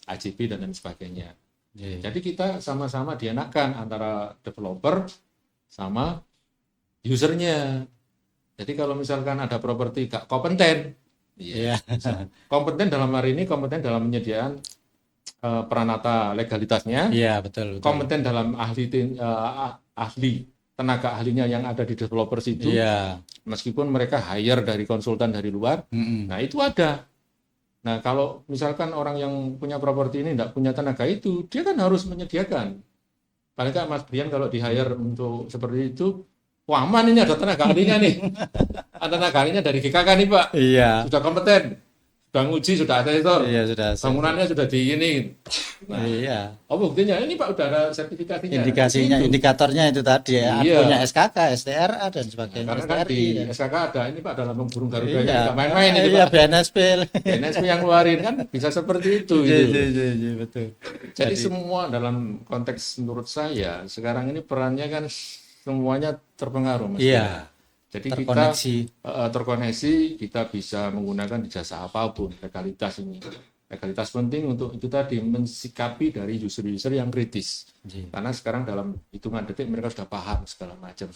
AJB dan lain sebagainya. Iya. Jadi kita sama-sama dienakan antara developer sama usernya. Jadi kalau misalkan ada properti gak kompeten, Iya. kompeten dalam hari ini kompeten dalam penyediaan peranata legalitasnya, Iya, betul. kompeten dalam ahli tenaga ahlinya yang ada di developer situ, Iya. meskipun mereka hire dari konsultan dari luar, nah itu ada. Nah kalau misalkan orang yang punya properti ini tidak punya tenaga itu, dia kan harus menyediakan. Paling nggak Mas Brian kalau di hire untuk seperti itu, wah aman ini ada tenaga ahlinya nih. Ada tenaga ahlinya dari GKK nih Pak. Iya. Sudah kompeten. Sudah nguji, sudah ada itu. Iya, sudah. Bangunannya sudah di ini. Nah, Iya. oh buktinya ini Pak udah ada sertifikasinya. Indikasinya, Itu. indikatornya itu tadi ya. Iya. Punya SKK, STRA dan sebagainya. Karena kan STRI, di ya. SKK ada ini Pak dalam burung Iya. garudanya nggak main-main ini Iya, Pak. BNSP. NSP yang ngeluarin kan bisa seperti itu. Iya, Gitu. iya, betul. Jadi semua dalam konteks menurut saya sekarang ini perannya kan semuanya terpengaruh Mas. Iya. Jadi Terkoneksi. kita terkoneksi, kita bisa menggunakan di jasa apapun legalitas ini. Legalitas penting untuk itu tadi mensikapi dari user-user yang kritis. Iya. Karena sekarang dalam hitungan detik mereka sudah paham segala macam.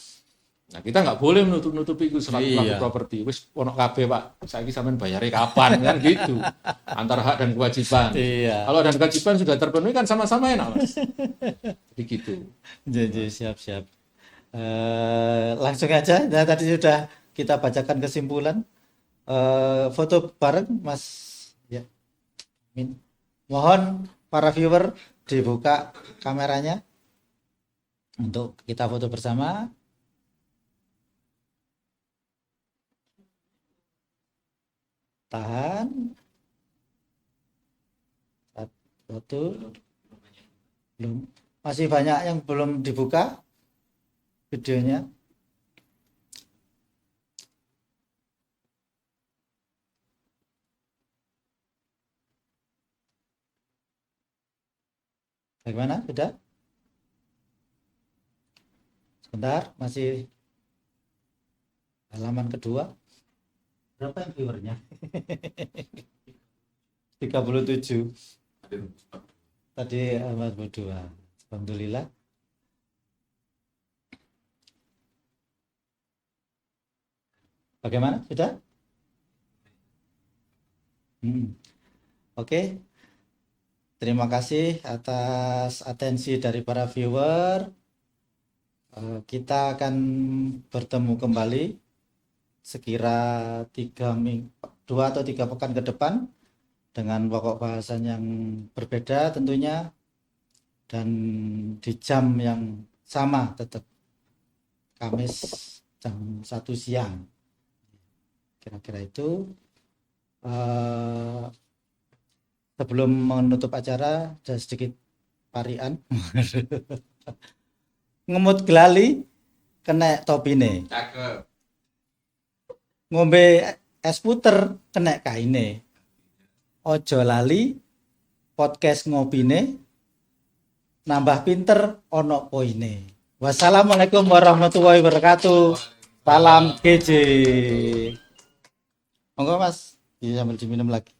Nah kita nggak boleh menutup-nutupi itu selaku pelaku Iya. properti. Wis ono kabeh Pak, saiki sampean bayarnya kapan kan gitu. Antara hak dan kewajiban. Iya. Kalau dan kewajiban sudah terpenuhi kan sama-sama enak Mas. Jadi gitu. Jadi siap-siap. Langsung aja. Nah, tadi sudah kita bacakan kesimpulan. Foto bareng Mas. Ya. Mohon para viewer dibuka kameranya untuk kita foto bersama. Tahan. Satu. Belum. Masih banyak yang belum dibuka videonya. Bagaimana? Sudah? Sebentar, masih halaman kedua. Berapa yang viewernya? 37. Tadi 42. Alhamdulillah. Bagaimana? Sudah? Oke. Terima kasih atas atensi dari para viewer. Kita akan bertemu kembali sekira 2 atau 3 pekan ke depan dengan pokok bahasan yang berbeda tentunya, dan di jam yang sama tetap, Kamis jam 1 siang. Kira-kira itu. Sebelum menutup acara, ada sedikit parian. Ngemut gelali, kena topine. Cakep. Ngombe es puter, kena kaine. Ojo lali, podcast ngopine, nambah pinter, ono poine. Wassalamualaikum warahmatullahi wabarakatuh. Salam GJ. Monggo Mas, sambil diminum lagi.